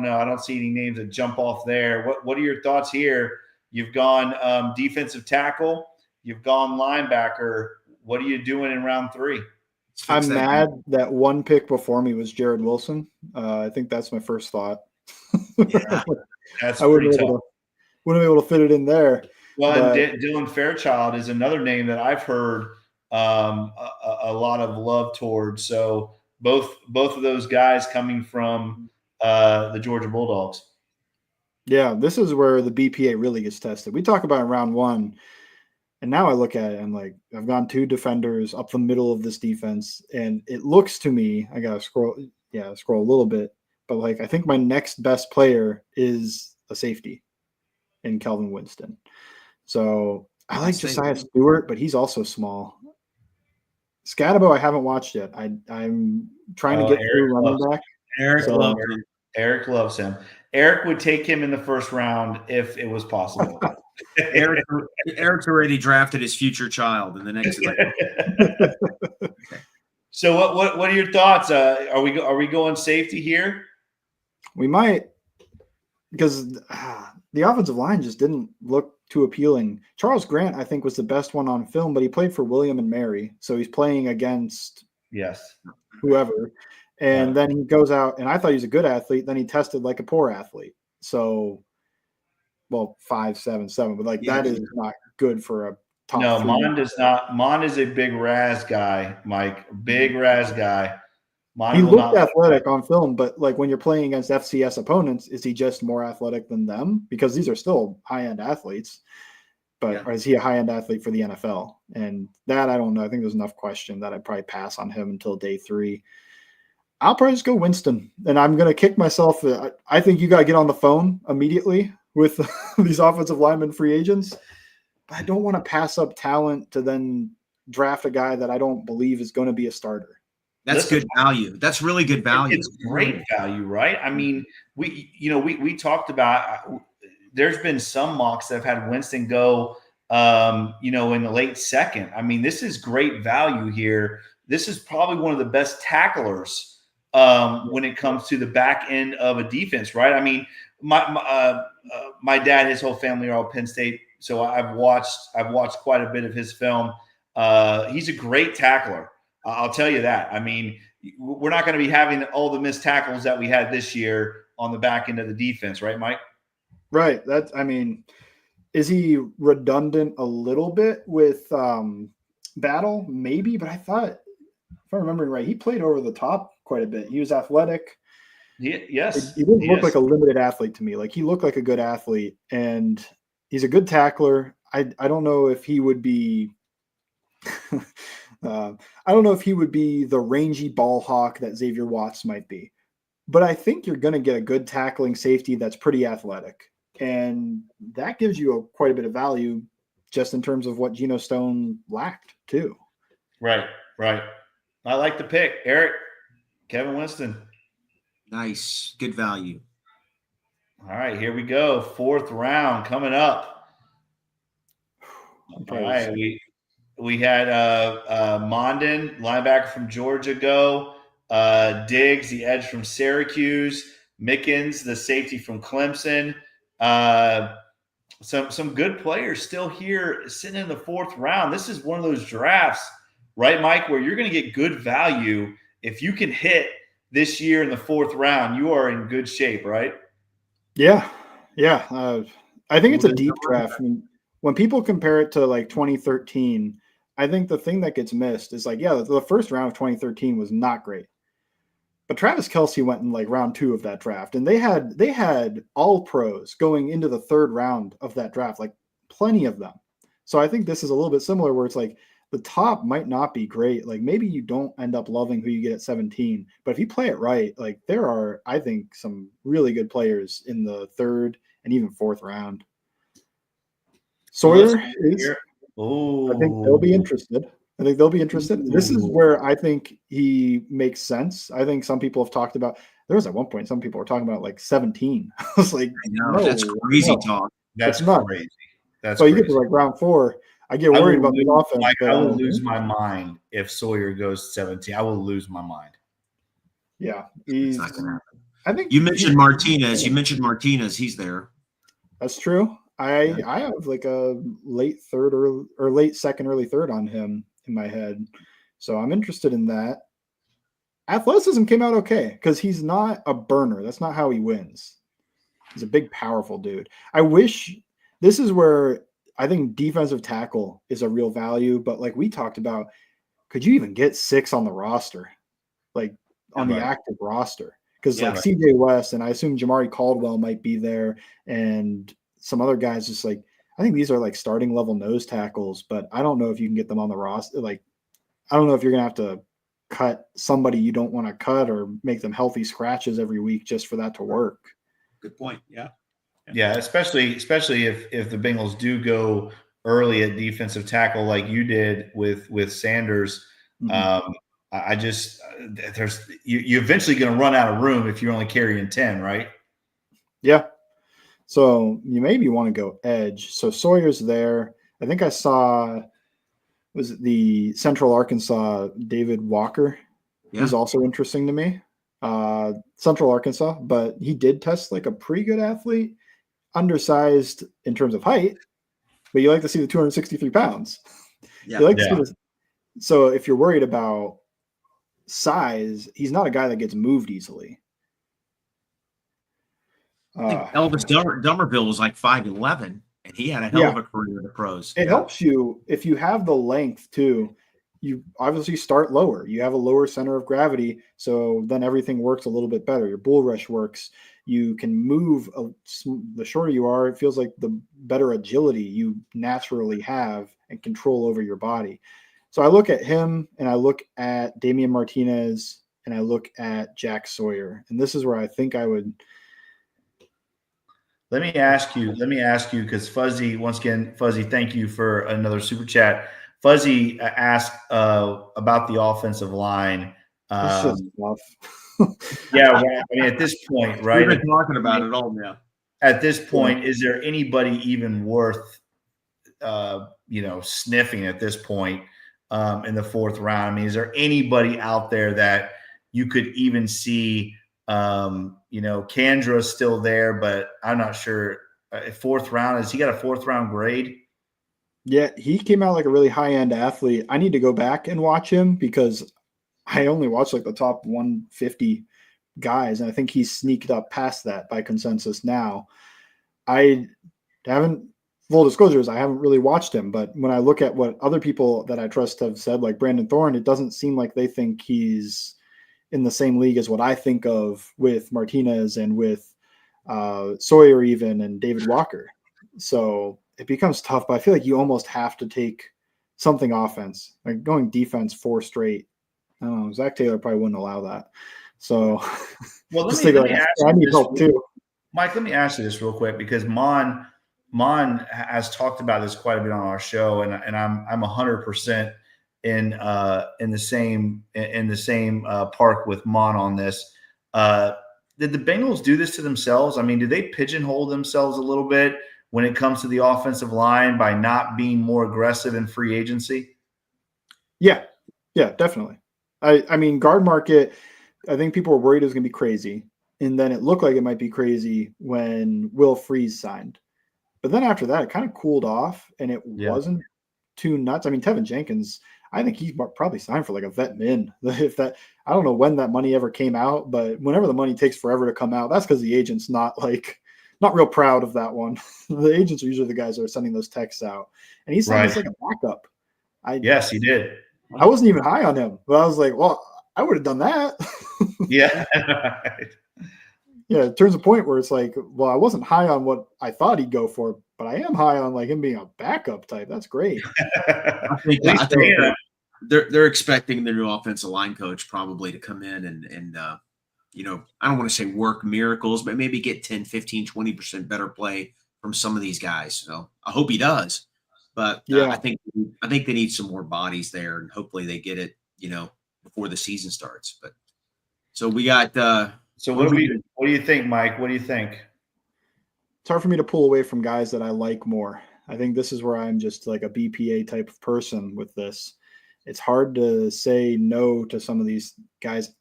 know. I don't see any names that jump off there. What are your thoughts here? You've gone defensive tackle. You've gone linebacker. What are you doing in round 3? I'm mad that one pick before me was Jared Wilson. I think that's my first thought. Yeah, that's I wouldn't be able to fit it in there. Well, and But Dylan Fairchild is another name that I've heard a lot of love towards. So both of those guys coming from the Georgia Bulldogs. yeah, this is where the BPA really gets tested. We talk about in round one, and now I look at it and like I've gone 2 defenders up the middle of this defense, and it looks to me, I gotta scroll a little bit, but like I think my next best player is a safety in Kelvin Winston. So I like Josiah Stewart, but he's also small. Scadabo I haven't watched yet. I'm trying to get through running back. Eric loves him. Eric would take him in the first round if it was possible. Eric's already drafted his future child in the next. So what are your thoughts? Are we going safety here? We might, because the offensive line just didn't look too appealing. Charles Grant, I think, was the best one on film, but he played for William and Mary, so he's playing against whoever. And then he goes out, and I thought he was a good athlete. Then he tested like a poor athlete. So, well, 5'7", but like that is not good for a top. No, Mon does not. Mon is a big Raz guy, Mike. Big Raz guy. He looked athletic on film, but like when you're playing against FCS opponents, is he just more athletic than them? Because these are still high-end athletes. But or is he a high-end athlete for the NFL? And that I don't know. I think there's enough question that I'd probably pass on him until day 3. I'll probably just go Winston, and I'm going to kick myself. I think you got to get on the phone immediately with these offensive lineman free agents. But I don't want to pass up talent to then draft a guy that I don't believe is going to be a starter. That's good value. That's really good value. It's great value, right? I mean, we talked about there's been some mocks that have had Winston go, in the late second. I mean, this is great value here. This is probably one of the best tacklers when it comes to the back end of a defense, right? I mean, my dad, his whole family are all Penn State, so I've watched quite a bit of his film. He's a great tackler. I'll tell you that. I mean, we're not going to be having all the missed tackles that we had this year on the back end of the defense, right, Mike? Right. Is he redundant a little bit with Battle? Maybe, but I thought, if I'm remembering right, he played over the top quite a bit. He was athletic. Yes. He didn't look like a limited athlete to me. Like he looked like a good athlete, and he's a good tackler. I don't know if he would be I don't know if he would be the rangy ball hawk that Xavier Watts might be, but I think you're going to get a good tackling safety that's pretty athletic, and that gives you quite a bit of value just in terms of what Geno Stone lacked too. Right. I like the pick, Eric. Kevin Winston. Nice. Good value. All right, here we go. 4th round coming up. All right, we had Mondin, linebacker from Georgia, go. Diggs, the edge from Syracuse. Mickens, the safety from Clemson. Some good players still here sitting in the 4th round. This is one of those drafts, right, Mike, where you're going to get good value. If you can hit this year in the 4th round, you are in good shape, right? Yeah. I think it's a deep draft. I mean, when people compare it to like 2013, I think the thing that gets missed is like, the first round of 2013 was not great. But Travis Kelce went in like round 2 of that draft, and they had all pros going into the 3rd round of that draft, like plenty of them. So I think this is a little bit similar where it's like the top might not be great. Like maybe you don't end up loving who you get at 17, but if you play it right, like there are, I think, some really good players in the 3rd and even 4th round. Sawyer is, I think they'll be interested. This is where I think he makes sense. I think some people have talked about, there was at one point, some people were talking about like 17. I was like, that's crazy talk. That's crazy. That's so crazy. You get to like round 4. I get worried about the offense. Mike, I will lose my mind if Sawyer goes 17. I will lose my mind. Yeah. It's not going to happen. I think you mentioned Martinez. He's there. That's true. I have like a late 3rd or late 2nd, early 3rd on him in my head. So I'm interested in that. Athleticism came out okay because he's not a burner. That's not how he wins. He's a big, powerful dude. I wish this is where I think defensive tackle is a real value, but like we talked about, could you even get 6 on the roster, like on the active roster? Because like CJ West and I assume Jamari Caldwell might be there, and some other guys. Just like I think these are like starting level nose tackles, but I don't know if you can get them on the roster. Like I don't know if you're gonna have to cut somebody you don't want to cut or make them healthy scratches every week just for that to work. Good point. Yeah. Yeah, especially if the Bengals do go early at defensive tackle like you did with Sanders. Mm-hmm. I just there's you're eventually going to run out of room if you're only carrying 10, right? Yeah. So you maybe want to go edge. So Sawyer's there. I think I saw was it the Central Arkansas David Walker. Yeah. He's also interesting to me. Central Arkansas, but he did test like a pretty good athlete, undersized in terms of height, but you like to see the 263 pounds. Yeah. You like to see this. So if you're worried about size, he's not a guy that gets moved easily. I think Elvis Dummerville was like 5'11", and he had a hell of a career in the pros. It helps you if you have the length too. You obviously start lower. You have a lower center of gravity, so then everything works a little bit better. Your bull rush works. You can move. The shorter you are, it feels like the better agility you naturally have and control over your body. So I look at him, and I look at Damian Martinez, and I look at Jack Sawyer, and this is where I think I would. Let me ask you, because Fuzzy, once again, Fuzzy, thank you for another super chat. Fuzzy asked about the offensive line. It's just tough. Yeah, well, I mean, at this point, right? We've been talking about it all now. At this point, is there anybody even worth, sniffing at this point in the 4th round? I mean, is there anybody out there that you could even see? Kandra's still there, but I'm not sure. 4th round, has he got a 4th round grade? Yeah, he came out like a really high end athlete. I need to go back and watch him because I only watched like the top 150 guys, and I think he's sneaked up past that by consensus now. I haven't, full disclosures, I haven't really watched him, but when I look at what other people that I trust have said, like Brandon Thorne, it doesn't seem like they think he's in the same league as what I think of with Martinez and with Sawyer even and David Walker. So it becomes tough, but I feel like you almost have to take something offense, like going defense 4 straight. I don't know. Zach Taylor probably wouldn't allow that. So well, I need help too. Mike, let me ask you this real quick, because Mon has talked about this quite a bit on our show, and I'm 100% in the same park with Mon on this. Did the Bengals do this to themselves? I mean, did they pigeonhole themselves a little bit when it comes to the offensive line by not being more aggressive in free agency? Yeah, definitely. I mean, guard market, I think people were worried it was going to be crazy. And then it looked like it might be crazy when Will Freeze signed. But then after that, it kind of cooled off, and it wasn't too nuts. I mean, Tevin Jenkins, I think he probably signed for like a vet min. If that, I don't know when that money ever came out, but whenever the money takes forever to come out, that's because the agent's not real proud of that one. The agents are usually the guys that are sending those texts out, and he signed as like a backup. Yes, he did. I wasn't even high on him, but I was like, well, I would have done that. Yeah. Yeah, it turns a point where it's like, well, I wasn't high on what I thought he'd go for, but I am high on like him being a backup type. That's great. I think they're expecting their new offensive line coach probably to come in and I don't want to say work miracles, but maybe get 10, 15, 20% better play from some of these guys. So I hope he does. But I think they need some more bodies there, and hopefully they get it, before the season starts. But so we got so what do you think, Mike? What do you think? It's hard for me to pull away from guys that I like more. I think this is where I'm just like a BPA type of person with this. It's hard to say no to some of these guys.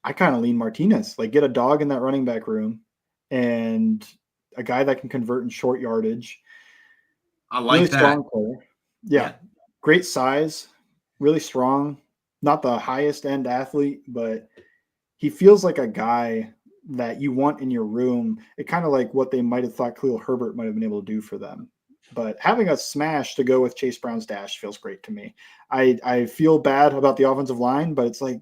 I kind of lean Martinez, like get a dog in that running back room and a guy that can convert in short yardage. I like really that. Strong player. Yeah. Great size, really strong, not the highest end athlete, but he feels like a guy that you want in your room. It kind of like what they might have thought Khalil Herbert might have been able to do for them. But having a smash to go with Chase Brown's dash feels great to me. I feel bad about the offensive line, but it's like,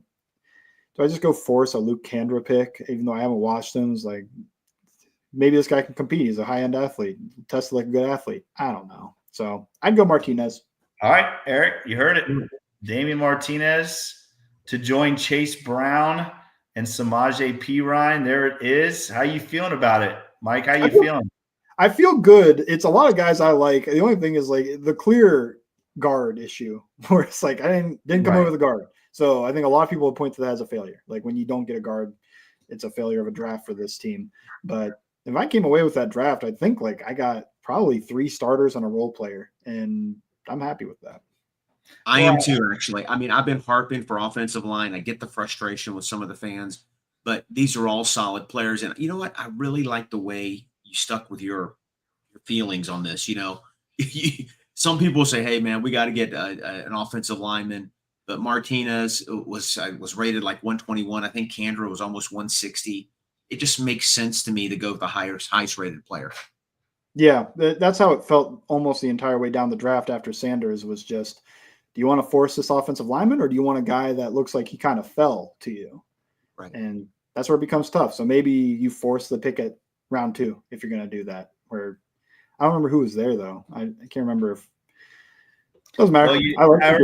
do I just go force a Luke Kandra pick, even though I haven't watched him? It's like, maybe this guy can compete. He's a high-end athlete, tested like a good athlete. I don't know. So I'd go Martinez. All right, Eric, you heard it. Damian Martinez to join Chase Brown and Samaje Perine. There it is. How you feeling about it, Mike? How you feeling? I feel good. It's a lot of guys I like. The only thing is like the clear guard issue, where it's like I didn't come over with a guard. So I think a lot of people would point to that as a failure. Like when you don't get a guard, it's a failure of a draft for this team. But if I came away with that draft, I think like I got probably 3 starters and a role player, and I'm happy with that. I am too, actually. I mean, I've been harping for offensive line. I get the frustration with some of the fans, but these are all solid players. And you know what? I really like the way you stuck with your feelings on this. You know, some people say, "Hey, man, we got to get an offensive lineman." But Martinez was rated like 121. I think Kandra was almost 160. It just makes sense to me to go with the highest rated player. Yeah, that's how it felt almost the entire way down the draft after Sanders was just, do you want to force this offensive lineman or do you want a guy that looks like he kind of fell to you? Right. And that's where it becomes tough. So maybe you force the pick at round 2 if you're going to do that. Where I don't remember who was there, though. I can't remember if – doesn't matter. Well, I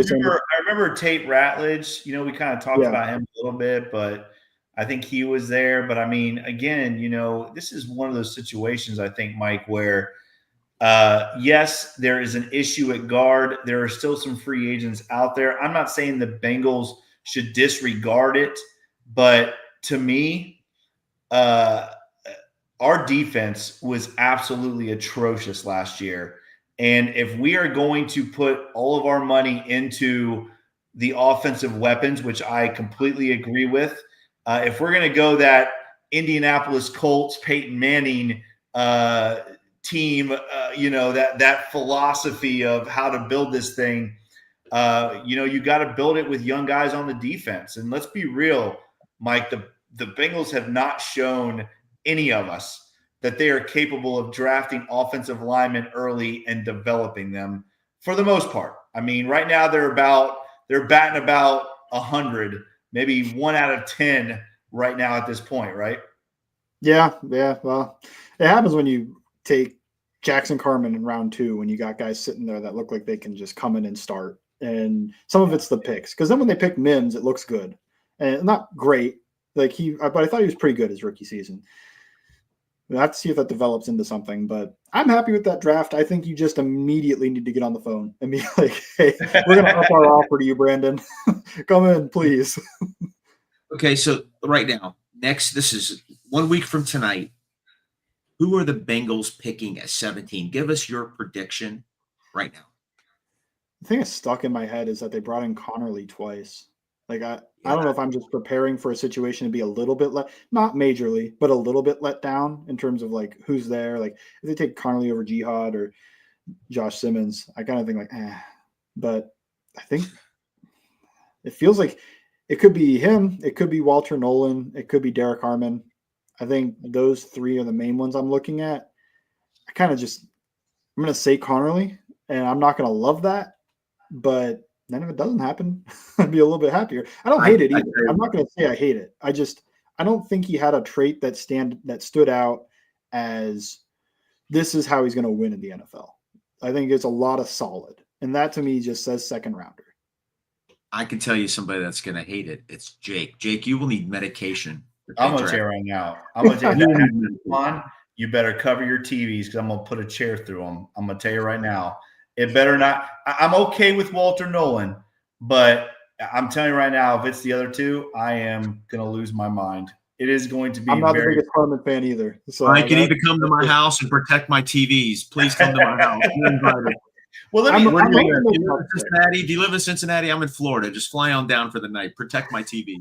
remember Tate Ratledge. You know, we kind of talked about him a little bit, but I think he was there. But, I mean, again, you know, this is one of those situations, I think, Mike, where yes, there is an issue at guard. There are still some free agents out there. I'm not saying the Bengals should disregard it, but to me, our defense was absolutely atrocious last year. And if we are going to put all of our money into the offensive weapons, which I completely agree with, if we're going to go that Indianapolis Colts, Peyton Manning team, you know, that philosophy of how to build this thing, you know, you got to build it with young guys on the defense. And let's be real, Mike, the Bengals have not shown any of us that they are capable of drafting offensive linemen early and developing them for the most part. I mean, right now they're batting about 100, maybe 1 out of 10 right now at this point, right? Yeah. Well, it happens when you take Jackson Carman in round 2, when you got guys sitting there that look like they can just come in and start. And some of it's the picks. Because then when they pick Mims, it looks good. And not great. But I thought he was pretty good his rookie season. We'll have to see if that develops into something, but I'm happy with that draft. I think you just immediately need to get on the phone and be like, hey, we're going to up our offer to you, Brandon. Come in, please. Okay, so right now, this is 1 week from tonight. Who are the Bengals picking at 17? Give us your prediction right now. The thing that's stuck in my head is that they brought in Connerly twice. Like, I don't know if I'm just preparing for a situation to be a little bit not majorly, but a little bit let down in terms of like who's there. Like if they take Connerly over Jihad or Josh Simmons, I kind of think like, but I think it feels like it could be him. It could be Walter Nolan. It could be Derek Harmon. I think those 3 are the main ones I'm looking at. I'm going to say Connerly, and I'm not going to love that, but then if it doesn't happen, I'd be a little bit happier. I don't hate it either. I'm not going to say I hate it. I don't think he had a trait that stood out as this is how he's going to win in the NFL. I think it's a lot of solid. And that to me just says second rounder. I can tell you somebody that's going to hate it. It's Jake. Jake, you will need medication. I'm going to tell you right now. I'm going to tell you you better cover your TVs because I'm going to put a chair through them. I'm going to tell you right now. It better not. I'm okay with Walter Nolan, but I'm telling you right now, if it's the other 2, I am going to lose my mind. It is going to be. I'm not the biggest Harmon fan either. So I can either come to my house and protect my TVs. Please come to my house. You're invited. Well, do you live in Cincinnati? Do you live in Cincinnati? I'm in Florida. Just fly on down for the night. Protect my TV.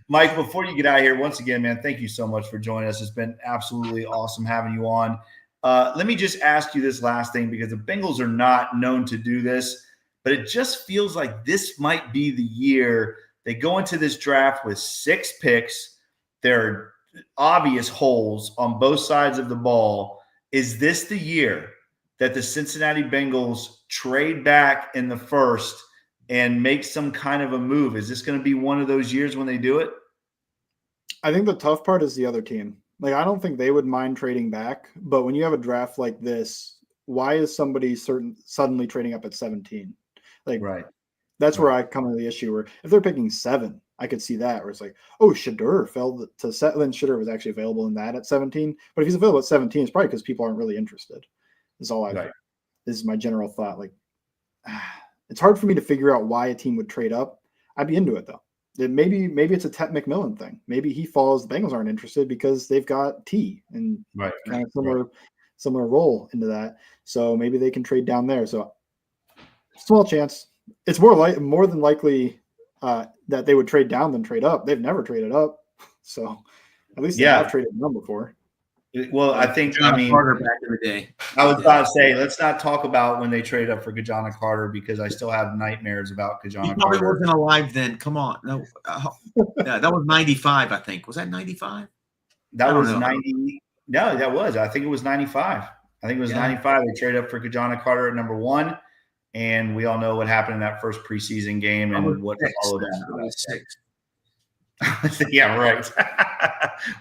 Mike, before you get out of here, once again, man, thank you so much for joining us. It's been absolutely awesome having you on. Let me just ask you this last thing, because the Bengals are not known to do this, but it just feels like this might be the year they go into this draft with 6 picks. There are obvious holes on both sides of the ball. Is this the year that the Cincinnati Bengals trade back in the first and make some kind of a move? Is this going to be one of those years when they do it? I think the tough part is the other team. Like, I don't think they would mind trading back, but when you have a draft like this, why is somebody suddenly trading up at 17? Like, Right. That's where I come to the issue where if they're picking 7, I could see that where it's like, oh, Shedeur fell to 7. Then Shedeur was actually available in that at 17. But if he's available at 17, it's probably because people aren't really interested. This is my general thought. Like, it's hard for me to figure out why a team would trade up. I'd be into it though. Maybe it's a Tet McMillan thing. Maybe he falls. The Bengals aren't interested because they've got T and kind of similar role into that. So maybe they can trade down there. So small chance. It's more than likely that they would trade down than trade up. They've never traded up, so at least they have traded down before. Well, I think Carter back in the day. I was about to say, let's not talk about when they trade up for Gajana Carter because I still have nightmares about Gajana Carter. He wasn't alive then. Come on, no, that was 95. I think was that 95. That was 90. No, that was. I think it was 95. I think it was 95. They traded up for Gajana Carter at number 1. And we all know what happened in that first preseason game and what followed after that. Yeah, right.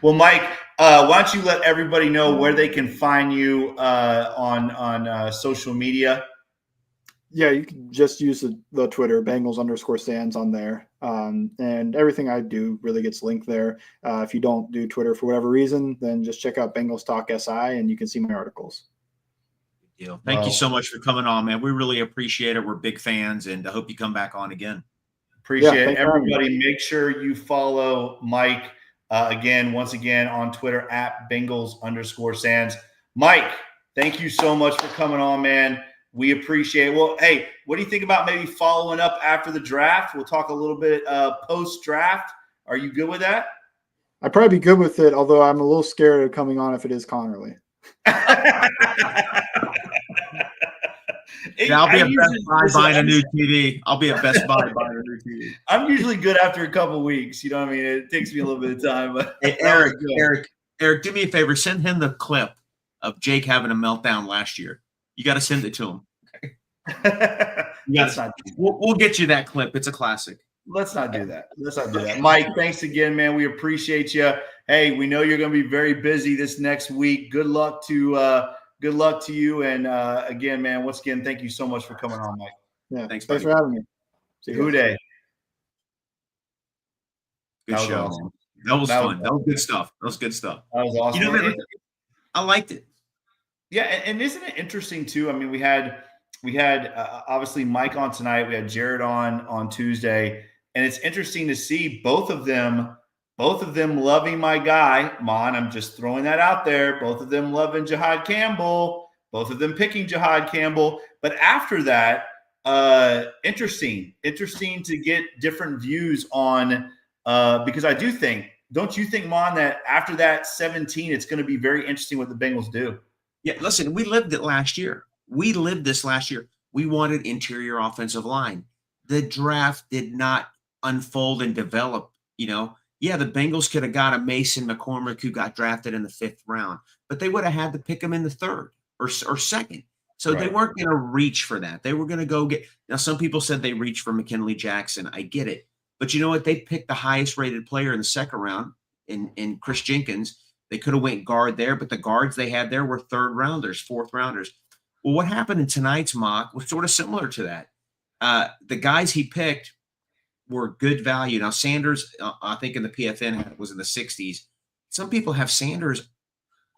Well, Mike, why don't you let everybody know where they can find you on social media? Yeah, you can just use the Twitter, Bengals_Sands on there. And everything I do really gets linked there. If you don't do Twitter for whatever reason, then just check out Bengals Talk SI and you can see my articles. Thank you so much for coming on, man. We really appreciate it. We're big fans, and I hope you come back on again. Appreciate it. Everybody, make sure you follow Mike once again on Twitter at Bengals_Sands. Mike, thank you so much for coming on, man. We appreciate it. Well, hey, what do you think about maybe following up after the draft? We'll talk a little bit post-draft. Are you good with that? I'd probably be good with it, although I'm a little scared of coming on if it is Connerly. I'll be at Best Buy buying a new TV. I'll be at Best Buy buying a new TV. I'm usually good after a couple of weeks. You know what I mean? It takes me a little bit of time. But hey, Eric, do me a favor. Send him the clip of Jake having a meltdown last year. You got to send it to him. We'll get you that clip. It's a classic. Let's not do that. Mike, thanks again, man. We appreciate you. Hey, we know you're going to be very busy this next week. Good luck to you. And again, man, once again, thank you so much for coming on, Mike. Yeah, thanks for having me. Hooday. Good show. Awesome. That was fun. That was good stuff. That was awesome. You know, I liked it. Yeah, and isn't it interesting too? I mean, we had obviously Mike on tonight. We had Jared on Tuesday, and it's interesting to see both of them loving my guy, Mon. I'm just throwing that out there. Both of them loving Jihad Campbell. Both of them picking Jihad Campbell. But after that, interesting to get different views on because I do think, don't you think, Mon, that after that 17, it's going to be very interesting what the Bengals do? Yeah, listen, we lived it last year. We lived this last year. We wanted interior offensive line. The draft did not unfold and develop, you know. Yeah, the Bengals could have got a Mason McCormick who got drafted in the 5th round, but they would have had to pick him in the 3rd or 2nd. So They weren't going to reach for that. They were going to go get – now, some people said they reached for McKinley Jackson. I get it. But you know what? They picked the highest-rated player in the 2nd round in Chris Jenkins. They could have went guard there, but the guards they had there were 3rd rounders, 4th rounders. Well, what happened in tonight's mock was sort of similar to that. The guys he picked were good value. Now, Sanders, I think in the PFN was in the 60s. Some people have Sanders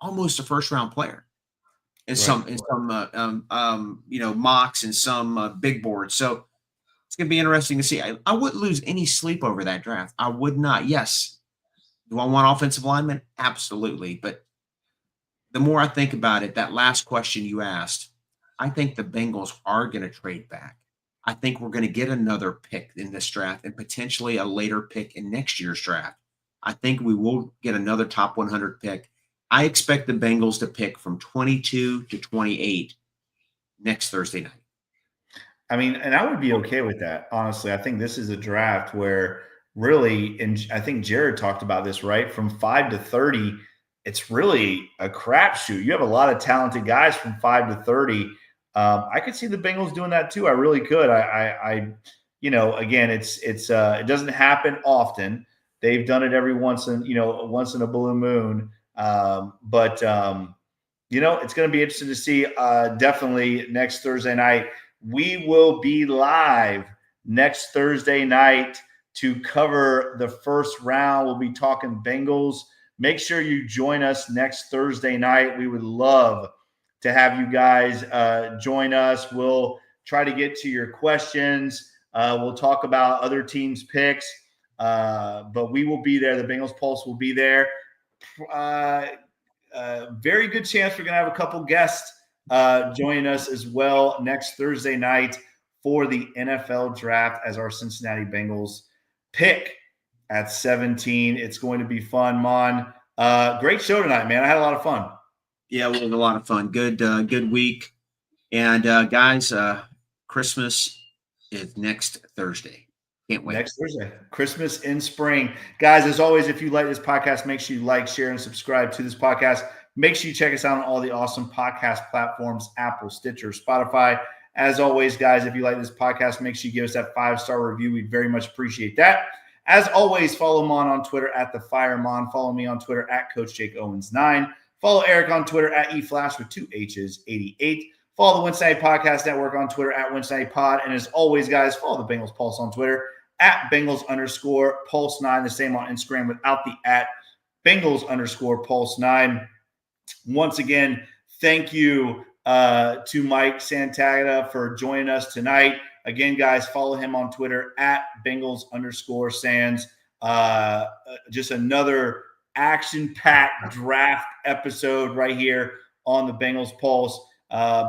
almost a 1st-round player in some mocks and some big boards. So it's going to be interesting to see. I wouldn't lose any sleep over that draft. I would not. Yes. Do I want offensive linemen? Absolutely. But the more I think about it, that last question you asked, I think the Bengals are going to trade back. I think we're going to get another pick in this draft and potentially a later pick in next year's draft. I think we will get another top 100 pick. I expect the Bengals to pick from 22 to 28 next Thursday night. I mean, and I would be okay with that, honestly. I think this is a draft where really, and I think Jared talked about this, right? From 5 to 30, it's really a crapshoot. You have a lot of talented guys from 5 to 30. I could see the Bengals doing that too. I really could. Again, it doesn't happen often. They've done it every once in a blue moon. But it's going to be interesting to see. Definitely next Thursday night, we will be live next Thursday night to cover the first round. We'll be talking Bengals. Make sure you join us next Thursday night. We would love to have you guys join us. We'll try to get to your questions. We'll talk about other teams' picks, but we will be there. The Bengals Pulse will be there. Very good chance we're going to have a couple guests join us as well next Thursday night for the NFL draft as our Cincinnati Bengals pick at 17. It's going to be fun, Mon. Great show tonight, man. I had a lot of fun. Yeah, we had a lot of fun. Good week. And guys, Christmas is next Thursday. Can't wait. Next Thursday. Christmas in spring. Guys, as always, if you like this podcast, make sure you like, share, and subscribe to this podcast. Make sure you check us out on all the awesome podcast platforms, Apple, Stitcher, Spotify. As always, guys, if you like this podcast, make sure you give us that 5-star review. We very much appreciate that. As always, follow Mon on Twitter at @TheFireMon. Follow me on Twitter at CoachJakeOwens9. Follow Eric on Twitter at eFlash with 2 H's 88. Follow the Wincinnati Podcast Network on Twitter at WincinatyPod. And as always, guys, follow the Bengals Pulse on Twitter at Bengals_Pulse9. The same on Instagram without the at Bengals_Pulse9. Once again, thank you to Mike Santagata for joining us tonight. Again, guys, follow him on Twitter at Bengals_Sands. Just another action-packed draft episode right here on the Bengals Pulse.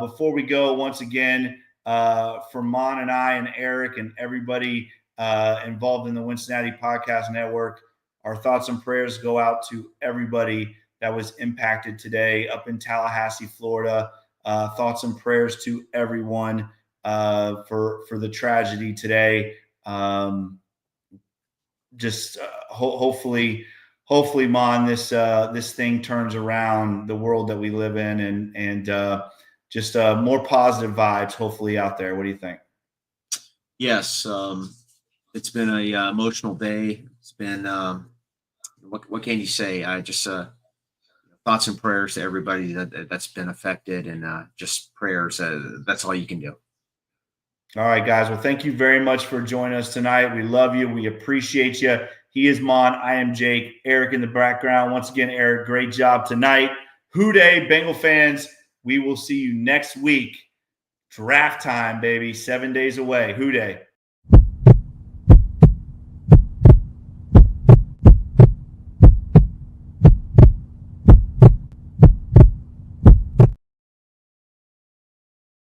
Before we go, once again, for Mon and I and Eric and everybody involved in the Wincinnati Podcast Network, our thoughts and prayers go out to everybody that was impacted today up in Tallahassee, Florida. Thoughts and prayers to everyone for the tragedy today. Hopefully, Mon, this thing turns around the world that we live in, and just more positive vibes, hopefully, out there. What do you think? Yes, it's been a emotional day. It's been what can you say? I just thoughts and prayers to everybody that's been affected, and just prayers. That's all you can do. All right, guys. Well, thank you very much for joining us tonight. We love you. We appreciate you. He is Mon. I am Jake. Eric in the background. Once again, Eric, great job tonight. Hooday, Bengal fans. We will see you next week. Draft time, baby. 7 days away. Hooday.